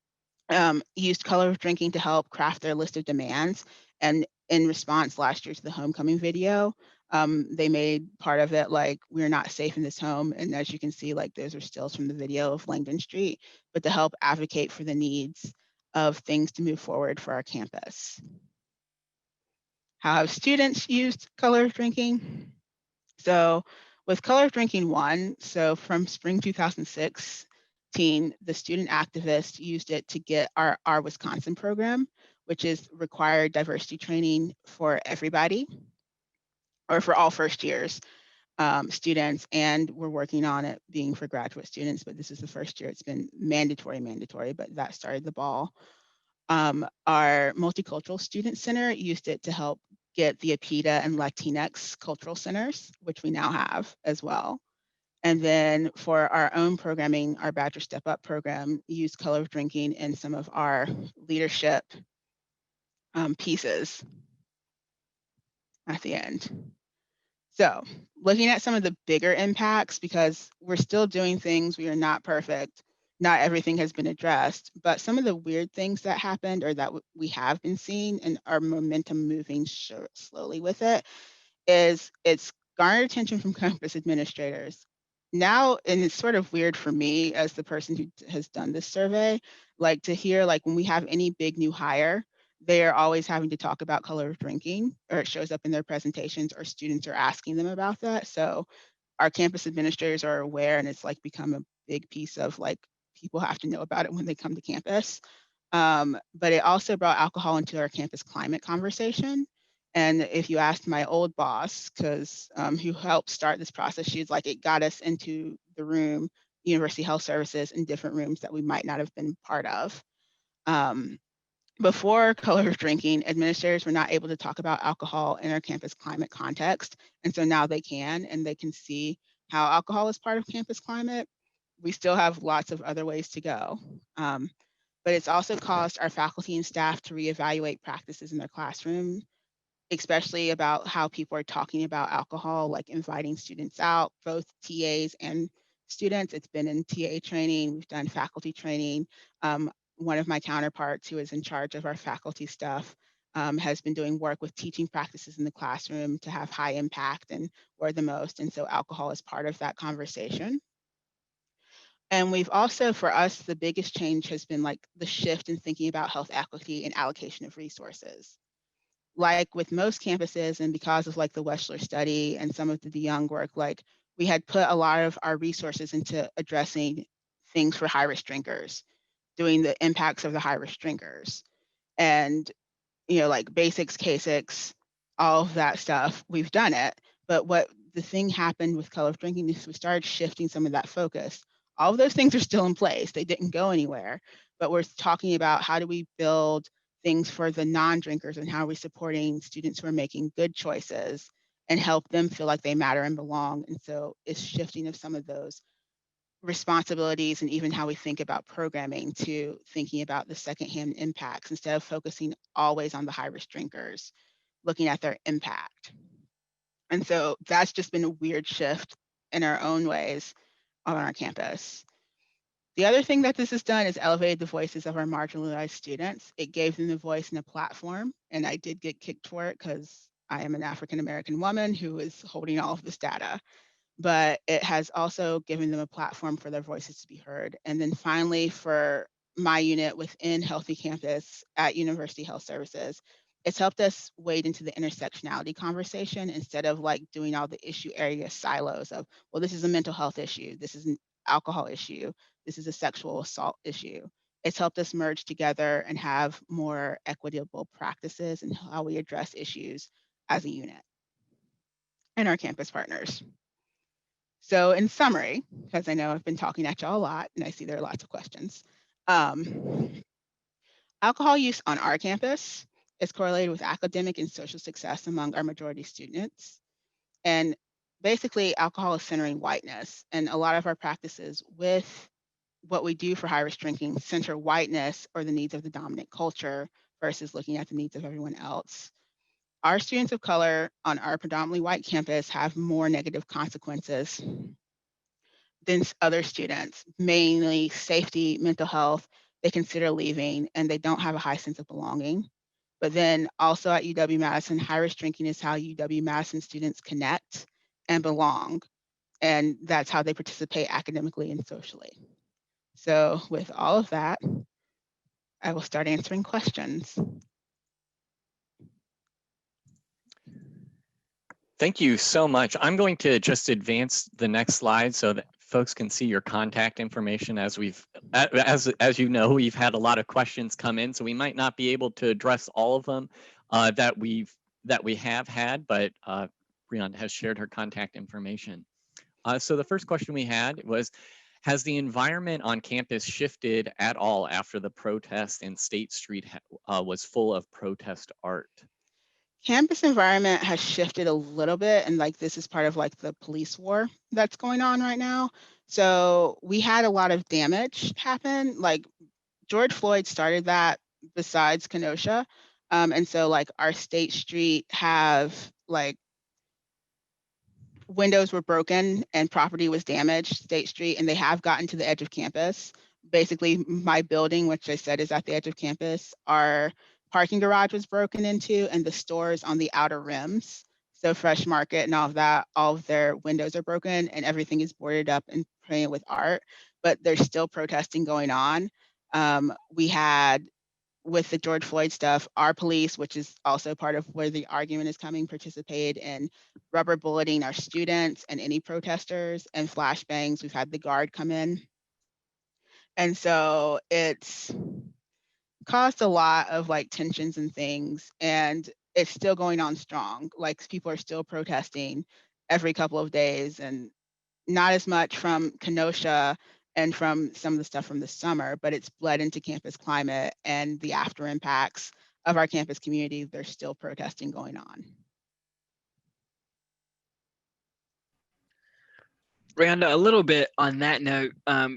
used color of drinking to help craft their list of demands. And in response last year to the homecoming video, they made part of it like, we're not safe in this home. And as you can see, like those are stills from the video of Langdon Street, but to help advocate for the needs of things to move forward for our campus. How have students used color of drinking? So with Color of Drinking 1, so from spring 2016, the student activists used it to get our Wisconsin program, which is required diversity training for everybody, or for all first years students, and we're working on it being for graduate students, but this is the first year it's been mandatory, but that started the ball. Our Multicultural Student Center used it to help get the APITA and Latinx cultural centers, which we now have as well. And then for our own programming, our Badger Step Up program used color of drinking in some of our leadership pieces at the end. So looking at some of the bigger impacts, because we're still doing things, we are not perfect. not everything has been addressed, but some of the weird things that happened or that we have been seeing and our momentum moving slowly with it is it's garnered attention from campus administrators. Now, and it's sort of weird for me as the person who has done this survey, like to hear like when we have any big new hire, they are always having to talk about color of drinking, or it shows up in their presentations, or students are asking them about that. So our campus administrators are aware, and it's like become a big piece of like people have to know about it when they come to campus. But it also brought alcohol into our campus climate conversation. And if you asked my old boss, because who helped start this process, she's like, it got us into the room, University Health Services, in different rooms that we might not have been part of. Before color of drinking, administrators were not able to talk about alcohol in our campus climate context. And so now they can, and they can see how alcohol is part of campus climate. We still have lots of other ways to go. But it's also caused our faculty and staff to reevaluate practices in their classroom, especially about how people are talking about alcohol, like inviting students out, both TAs and students. It's been in TA training, we've done faculty training. One of my counterparts who is in charge of our faculty stuff has been doing work with teaching practices in the classroom to have high impact and where the most. And so alcohol is part of that conversation. And we've also, for us, the biggest change has been like the shift in thinking about health equity and allocation of resources. Like with most campuses, and because of like the Wechsler study and some of the DeYoung work, like we had put a lot of our resources into addressing things for high-risk drinkers, doing the impacts of the high-risk drinkers. And like basics, K6, all of that stuff, we've done it. But what the thing happened with color of drinking is we started shifting some of that focus. All of those things are still in place. They didn't go anywhere, but we're talking about how do we build things for the non-drinkers and how are we supporting students who are making good choices and help them feel like they matter and belong. And so it's shifting of some of those responsibilities and even how we think about programming to thinking about the secondhand impacts instead of focusing always on the high-risk drinkers, looking at their impact. And so that's just been a weird shift in our own ways on our campus. The other thing that this has done is elevated the voices of our marginalized students. It gave them a voice and a platform, and I did get kicked for it because I am an African-American woman who is holding all of this data. But it has also given them a platform for their voices to be heard. And then finally, for my unit within Healthy Campus at University Health Services, it's helped us wade into the intersectionality conversation instead of like doing all the issue area silos of, well, this is a mental health issue, this is an alcohol issue, this is a sexual assault issue. It's helped us merge together and have more equitable practices in how we address issues as a unit and our campus partners. So in summary, because I know I've been talking at y'all a lot and I see there are lots of questions, alcohol use on our campus is correlated with academic and social success among our majority students. And basically alcohol is centering whiteness, and a lot of our practices with what we do for high-risk drinking center whiteness or the needs of the dominant culture versus looking at the needs of everyone else. Our students of color on our predominantly white campus have more negative consequences than other students, mainly safety, mental health. They consider leaving and they don't have a high sense of belonging. But then also at UW-Madison, high-risk drinking is how UW-Madison students connect and belong. And that's how they participate academically and socially. So with all of that, I will start answering questions. Thank you so much. I'm going to just advance the next slide so that folks can see your contact information. As you know, we've had a lot of questions come in, so we might not be able to address all of them that we have had, but Reonda has shared her contact information. So the first question we had was, has the environment on campus shifted at all after the protest and State Street was full of protest art? Campus environment has shifted a little bit, and like this is part of like the police war that's going on right now. So we had a lot of damage happen. Like George Floyd started that besides Kenosha. And so like our State Street have like windows were broken and property was damaged, State Street, and they have gotten to the edge of campus. basically my building, which I said is at the edge of campus, our parking garage was broken into and the stores on the outer rims. So Fresh Market and all of that, all of their windows are broken and everything is boarded up and painted with art, but there's still protesting going on. We had, with the George Floyd stuff, our police, which is also part of where the argument is coming, participated in rubber bulleting our students and any protesters and flashbangs. We've had the guard come in. And so it's caused a lot of like tensions and things, and it's still going on strong. Like people are still protesting every couple of days, and not as much from Kenosha and from some of the stuff from the summer, but it's bled into campus climate and the after impacts of our campus community. There's still protesting going on. Reonda, a little bit on that note,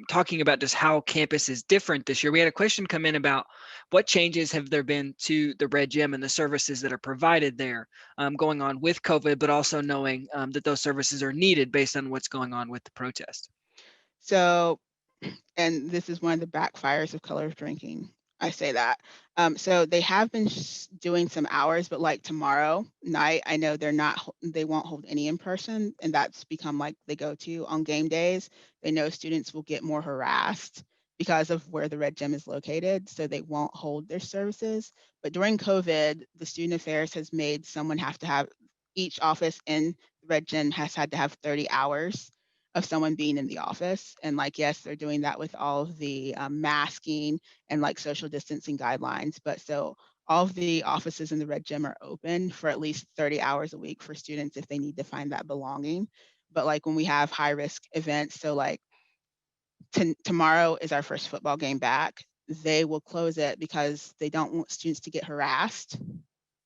talking about just how campus is different this year. We had a question come in about what changes have there been to the Red Gym and the services that are provided there going on with COVID, but also knowing that those services are needed based on what's going on with the protest. So, and this is one of the backfires of color drinking. I say that. So they have been doing some hours, but like tomorrow night, I know they won't hold any in person, and that's become like the go-to on game days. They know students will get more harassed because of where the Red Gym is located, so they won't hold their services. But during COVID, the student affairs has made someone have to have, each office in the Red Gym has had to have 30 hours of someone being in the office. And like, yes, they're doing that with all of the masking and like social distancing guidelines. But so all of the offices in the Red Gym are open for at least 30 hours a week for students if they need to find that belonging. But like when we have high risk events, so like tomorrow is our first football game back, they will close it because they don't want students to get harassed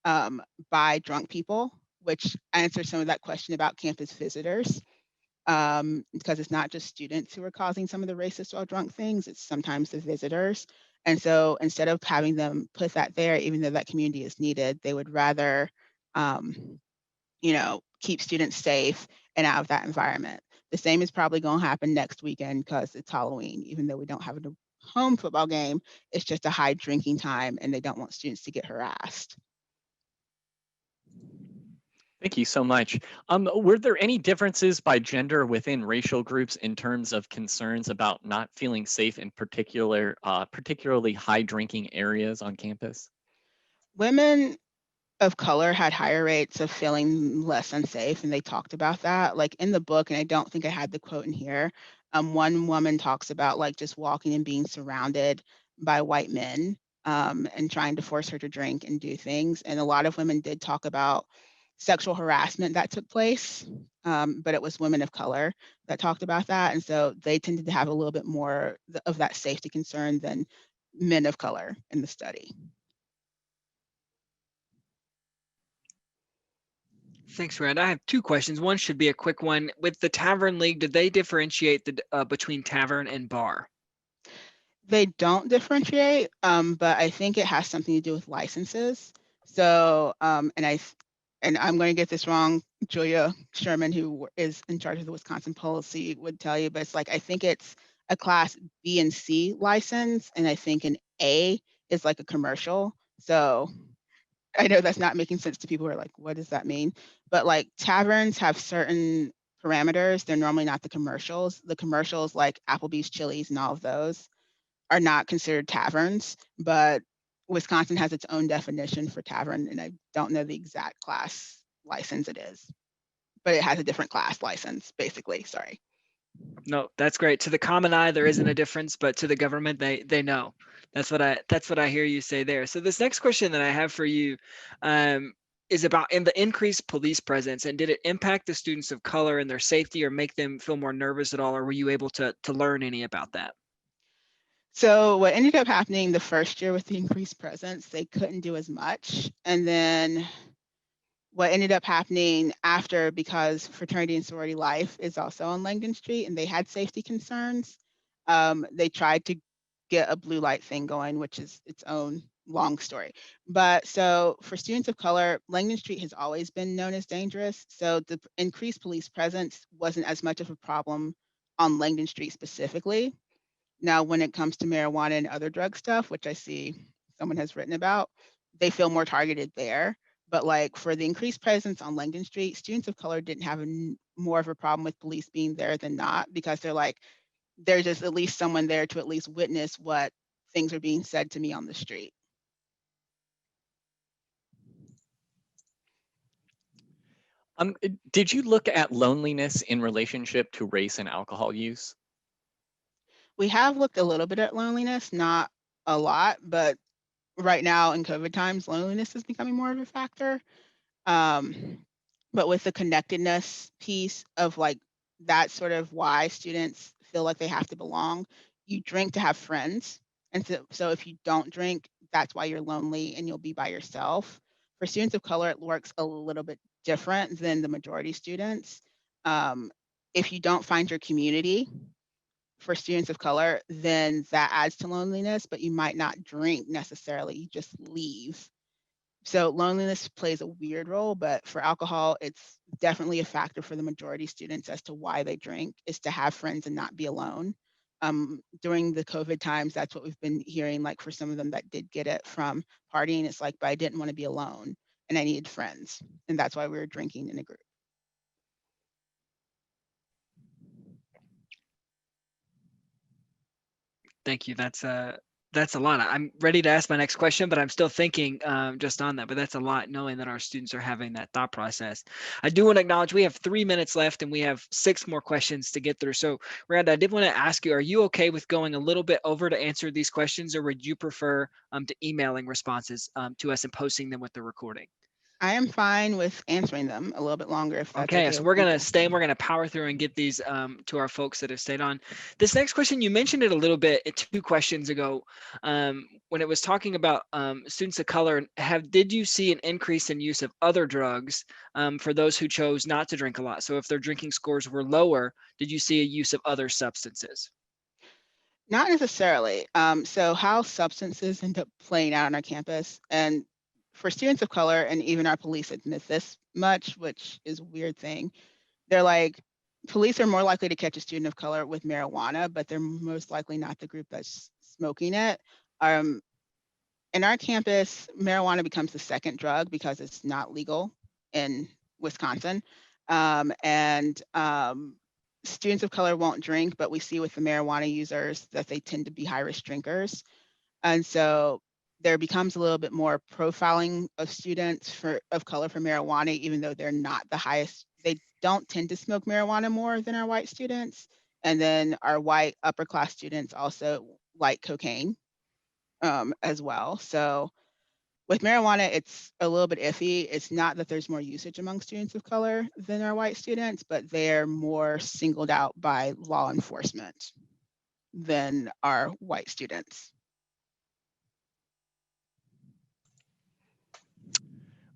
by drunk people, which answers some of that question about campus visitors. Because it's not just students who are causing some of the racist or drunk things, it's sometimes the visitors. And so instead of having them put that there, even though that community is needed, they would rather, keep students safe and out of that environment. The same is probably going to happen next weekend because it's Halloween, even though we don't have a home football game, it's just a high drinking time and they don't want students to get harassed. Thank you so much. Were there any differences by gender within racial groups in terms of concerns about not feeling safe in particularly high drinking areas on campus? Women of color had higher rates of feeling less unsafe, and they talked about that. Like in the book, and I don't think I had the quote in here, one woman talks about like just walking and being surrounded by white men and trying to force her to drink and do things. And a lot of women did talk about sexual harassment that took place, but it was women of color that talked about that. And so they tended to have a little bit more of that safety concern than men of color in the study. Thanks, Rand. I have two questions. One should be a quick one. With the Tavern League, did they differentiate between tavern and bar? They don't differentiate, but I think it has something to do with licenses. So, and I'm going to get this wrong. Julia Sherman, who is in charge of the Wisconsin policy, would tell you, but it's like I think it's a class B and C license, and I think an A is like a commercial. So I know that's not making sense to people who are like, what does that mean? But like taverns have certain parameters. They're normally not the commercials. The commercials like Applebee's, Chili's, and all of those are not considered taverns, but Wisconsin has its own definition for tavern, and I don't know the exact class license it is, but it has a different class license, basically. Sorry. No, that's great. To the common eye, there isn't a difference, but to the government, they know. That's what I hear you say there. So this next question that I have for you is about in the increased police presence, and did it impact the students of color and their safety, or make them feel more nervous at all, or were you able to learn any about that? So what ended up happening the first year with the increased presence, they couldn't do as much. And then what ended up happening after, because fraternity and sorority life is also on Langdon Street and they had safety concerns, they tried to get a blue light thing going, which is its own long story. But so for students of color, Langdon Street has always been known as dangerous. So the increased police presence wasn't as much of a problem on Langdon Street specifically. Now, when it comes to marijuana and other drug stuff, which I see someone has written about, they feel more targeted there. But like for the increased presence on Langdon Street, students of color didn't have more of a problem with police being there than not, because they're like, there's just at least someone there to at least witness what things are being said to me on the street. Did you look at loneliness in relationship to race and alcohol use? We have looked a little bit at loneliness, not a lot, but right now in COVID times, loneliness is becoming more of a factor. But with the connectedness piece of like, that's sort of why students feel like they have to belong. You drink to have friends. And so if you don't drink, that's why you're lonely and you'll be by yourself. For students of color, it works a little bit different than the majority students. If you don't find your community for students of color, then that adds to loneliness, but you might not drink necessarily, you just leave. So loneliness plays a weird role, but for alcohol, it's definitely a factor for the majority students as to why they drink, is to have friends and not be alone. During the COVID times, that's what we've been hearing, like for some of them that did get it from partying, it's like, but I didn't want to be alone and I needed friends. And that's why we were drinking in a group. Thank you. That's a lot. I'm ready to ask my next question, but I'm still thinking just on that. But that's a lot, knowing that our students are having that thought process. I do want to acknowledge we have 3 minutes left and we have 6 more questions to get through. So, Reonda, I did want to ask you: are you okay with going a little bit over to answer these questions, or would you prefer to emailing responses to us and posting them with the recording? I am fine with answering them a little bit longer if that's Okay, okay so with we're gonna people. stay and we're gonna power through and get these to our folks that have stayed on. This next question, you mentioned it a little bit 2 questions ago when it was talking about students of color. Did you see an increase in use of other drugs for those who chose not to drink a lot? So if their drinking scores were lower, did you see a use of other substances? Not necessarily. So how substances end up playing out on our campus, and for students of color, and even our police admit this much, which is a weird thing. They're like, police are more likely to catch a student of color with marijuana, but they're most likely not the group that's smoking it. In our campus, marijuana becomes the second drug because it's not legal in Wisconsin. And students of color won't drink, but we see with the marijuana users that they tend to be high risk drinkers. And so there becomes a little bit more profiling of students of color for marijuana, even though they're not the highest. They don't tend to smoke marijuana more than our white students. And then our white upper class students also like cocaine as well. So with marijuana, it's a little bit iffy. It's not that there's more usage among students of color than our white students, but they're more singled out by law enforcement than our white students.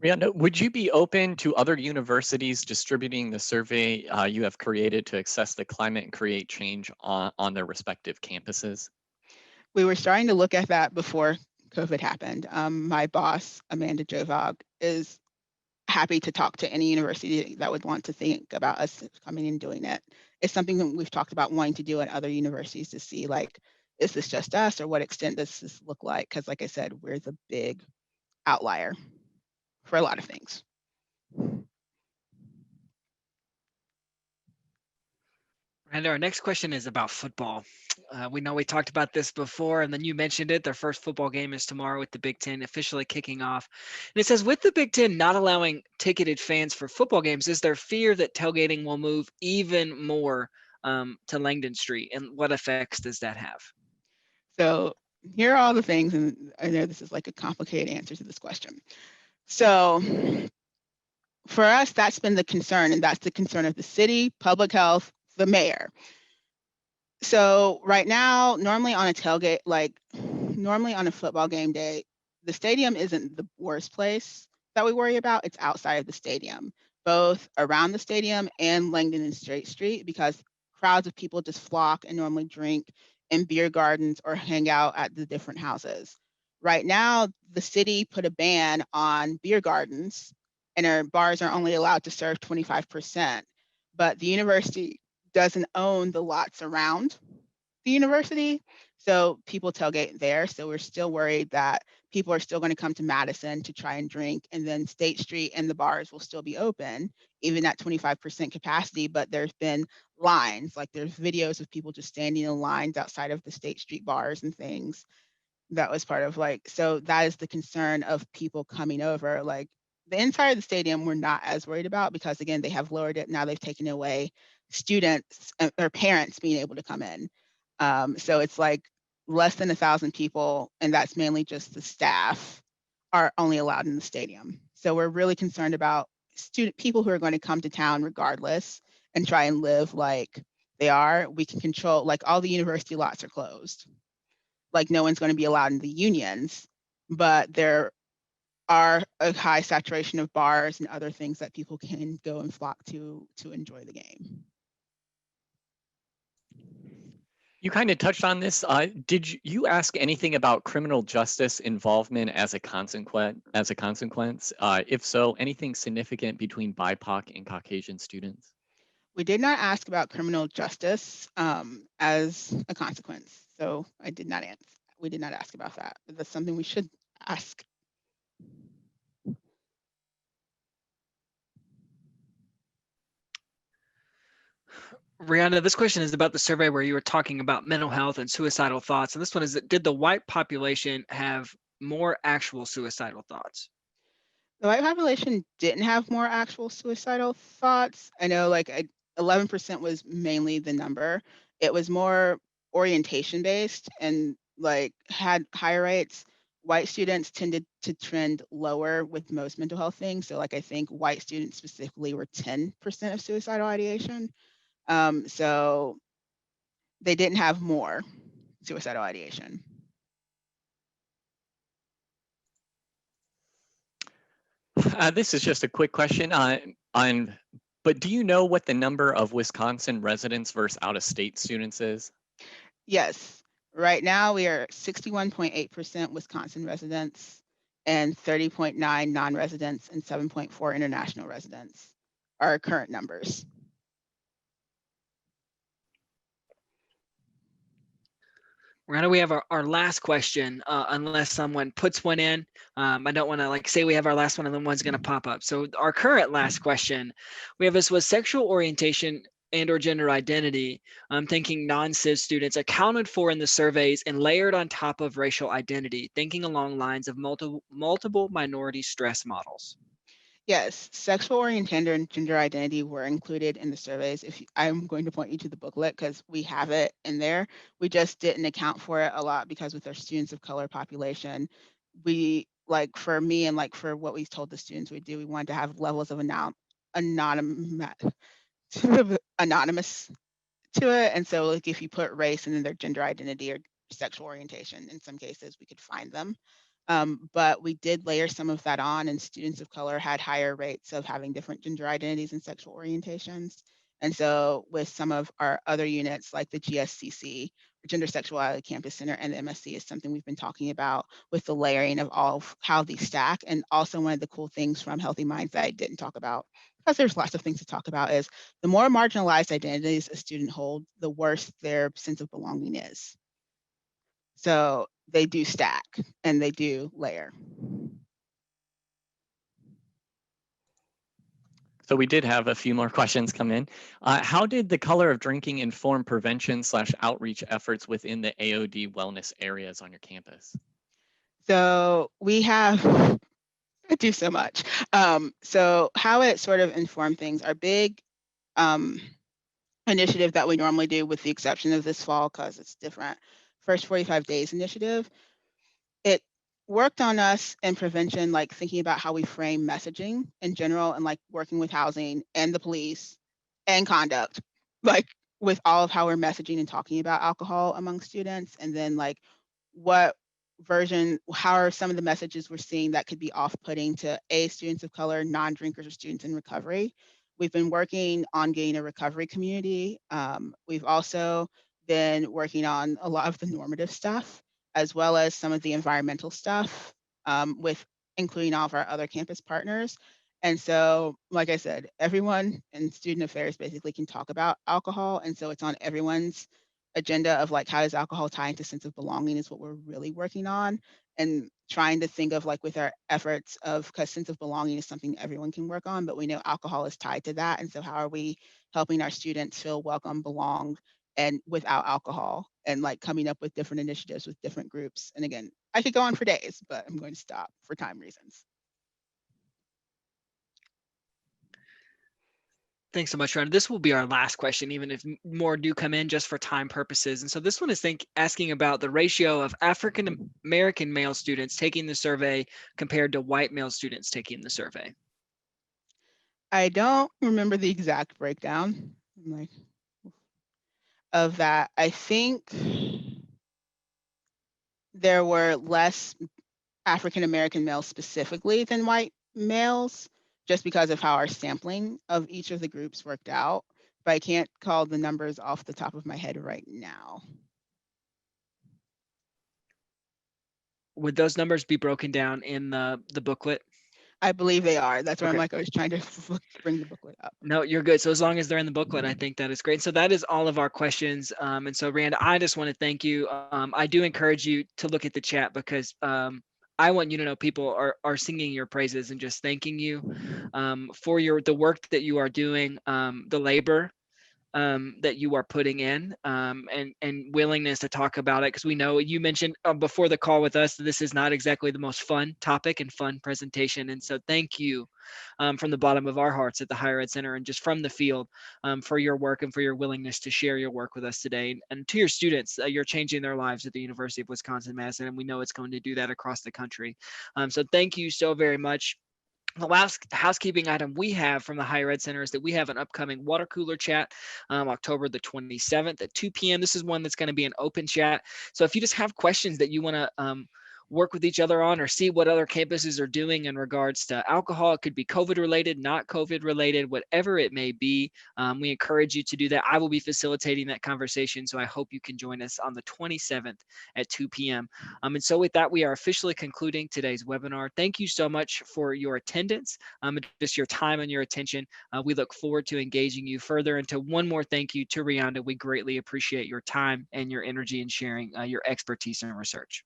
Reonda, would you be open to other universities distributing the survey you have created to assess the climate and create change on their respective campuses? We were starting to look at that before COVID happened. My boss, Amanda Jovog, is happy to talk to any university that would want to think about us coming and doing it. It's something that we've talked about wanting to do at other universities to see, like, is this just us, or what extent does this look like? Because like I said, we're the big outlier for a lot of things. And our next question is about football. We know we talked about this before, and then you mentioned it. Their first football game is tomorrow with the Big Ten officially kicking off. And it says, with the Big Ten not allowing ticketed fans for football games, is there fear that tailgating will move even more to Langdon Street? And what effects does that have? So here are all the things, and I know this is like a complicated answer to this question. So for us, that's been the concern, and that's the concern of the city, public health, the mayor. So right now, normally on a tailgate, like normally on a football game day, the stadium isn't the worst place that we worry about. It's outside of the stadium, both around the stadium and Langdon and Straight Street, because crowds of people just flock and normally drink in beer gardens or hang out at the different houses. Right now, the city put a ban on beer gardens, and our bars are only allowed to serve 25%. But the university doesn't own the lots around. the university. So people tailgate there. So we're still worried that people are still going to come to Madison to try and drink, and then State Street and the bars will still be open, even at 25% capacity. But there's been lines, like there's videos of people just standing in lines outside of the State Street bars and things. That was part of like, so that is the concern of people coming over. Like the inside of the stadium, we're not as worried about because again, they have lowered it. Now they've taken away students or parents being able to come in. So it's like less than 1,000 people, and that's mainly just the staff are only allowed in the stadium. So we're really concerned about people who are going to come to town regardless and try and live like they are. We can control, like all the university lots are closed. Like no one's going to be allowed in the unions, but there are a high saturation of bars and other things that people can go and flock to enjoy the game. You kind of touched on this. Did you ask anything about criminal justice involvement as a consequence? If so, anything significant between BIPOC and Caucasian students? We did not ask about criminal justice as a consequence. So I did not answer. We did not ask about that, but that's something we should ask. Reonda, this question is about the survey where you were talking about mental health and suicidal thoughts. And this one is, did the white population have more actual suicidal thoughts? The white population didn't have more actual suicidal thoughts. I know like 11% was mainly the number. It was more orientation based and like had higher rates. White students tended to trend lower with most mental health things. So like I think white students specifically were 10% of suicidal ideation. So they didn't have more suicidal ideation. This is just a quick question but do you know what the number of Wisconsin residents versus out-of-state students is? Yes. Right now we are 61.8% Wisconsin residents and 30.9 non-residents and 7.4 international residents are our current numbers. Reonda, we have our last question, unless someone puts one in. I don't want to like say we have our last one and then one's going to pop up. So our current last question we have is, was sexual orientation and or gender identity, I'm thinking non-cis students, accounted for in the surveys and layered on top of racial identity, thinking along lines of multiple minority stress models? Yes, sexual orientation and gender identity were included in the surveys. I'm going to point you to the booklet because we have it in there. We just didn't account for it a lot because with our students of color population, we like for me and like for what we told the students we do, we wanted to have levels of anonymous to it. And so like if you put race and then their gender identity or sexual orientation, in some cases we could find them. But we did layer some of that on, and students of color had higher rates of having different gender identities and sexual orientations. And so with some of our other units like the GSCC, or Gender Sexuality Campus Center, and the MSC is something we've been talking about with the layering of all of how these stack. And also one of the cool things from Healthy Minds that I didn't talk about, because there's lots of things to talk about, is the more marginalized identities a student holds, the worse their sense of belonging is. So they do stack and they do layer. So we did have a few more questions come in. How did the color of drinking inform prevention/outreach efforts within the AOD wellness areas on your campus? So we have, I do so much. So how it sort of informed things, our big initiative that we normally do, with the exception of this fall because it's different, First 45 Days initiative, it worked on us in prevention, like thinking about how we frame messaging in general and like working with housing and the police and conduct, like with all of how we're messaging and talking about alcohol among students. And then like what version, how are some of the messages we're seeing that could be off-putting to students of color, non-drinkers, or students in recovery. We've been working on getting a recovery community. We've also been working on a lot of the normative stuff, as well as some of the environmental stuff, with including all of our other campus partners. And so, like I said, everyone in student affairs basically can talk about alcohol. And so it's on everyone's agenda of like, how does alcohol tie into sense of belonging is what we're really working on, and trying to think of like with our efforts of, because sense of belonging is something everyone can work on, but we know alcohol is tied to that. And so how are we helping our students feel welcome, belong, and without alcohol, and like coming up with different initiatives with different groups. And again, I could go on for days, but I'm going to stop for time reasons. Thanks so much, Reonda. This will be our last question, even if more do come in just for time purposes. And so this one is asking about the ratio of African American male students taking the survey compared to white male students taking the survey. I don't remember the exact breakdown like of that. I think there were less African American males specifically than white males, just because of how our sampling of each of the groups worked out. But I can't call the numbers off the top of my head right now. Would those numbers be broken down in the booklet? I believe they are. That's why I'm Okay. like, I was trying to bring the booklet up. No, you're good. So as long as they're in the booklet, I think that is great. So that is all of our questions. And so Reonda, I just want to thank you. I do encourage you to look at the chat, because I want you to know people are singing your praises and just thanking you for the work that you are doing, the labor that you are putting in, and willingness to talk about it, because we know you mentioned before the call with us that this is not exactly the most fun topic and fun presentation. And so thank you from the bottom of our hearts at the Higher Ed Center and just from the field for your work and for your willingness to share your work with us today. And to your students, you're changing their lives at the University of Wisconsin-Madison, and we know it's going to do that across the country. So thank you so very much. The last housekeeping item we have from the Higher Ed Center is that we have an upcoming water cooler chat October the 27th at 2 p.m. This is one that's going to be an open chat. So if you just have questions that you want to work with each other on, or see what other campuses are doing in regards to alcohol, it could be COVID related, not COVID related, whatever it may be, we encourage you to do that. I will be facilitating that conversation, so I hope you can join us on the 27th at 2 p.m. And so with that, we are officially concluding today's webinar. Thank you so much for your attendance, and just your time and your attention. We look forward to engaging you further. And to one more thank you to Reonda. We greatly appreciate your time and your energy in sharing your expertise and research.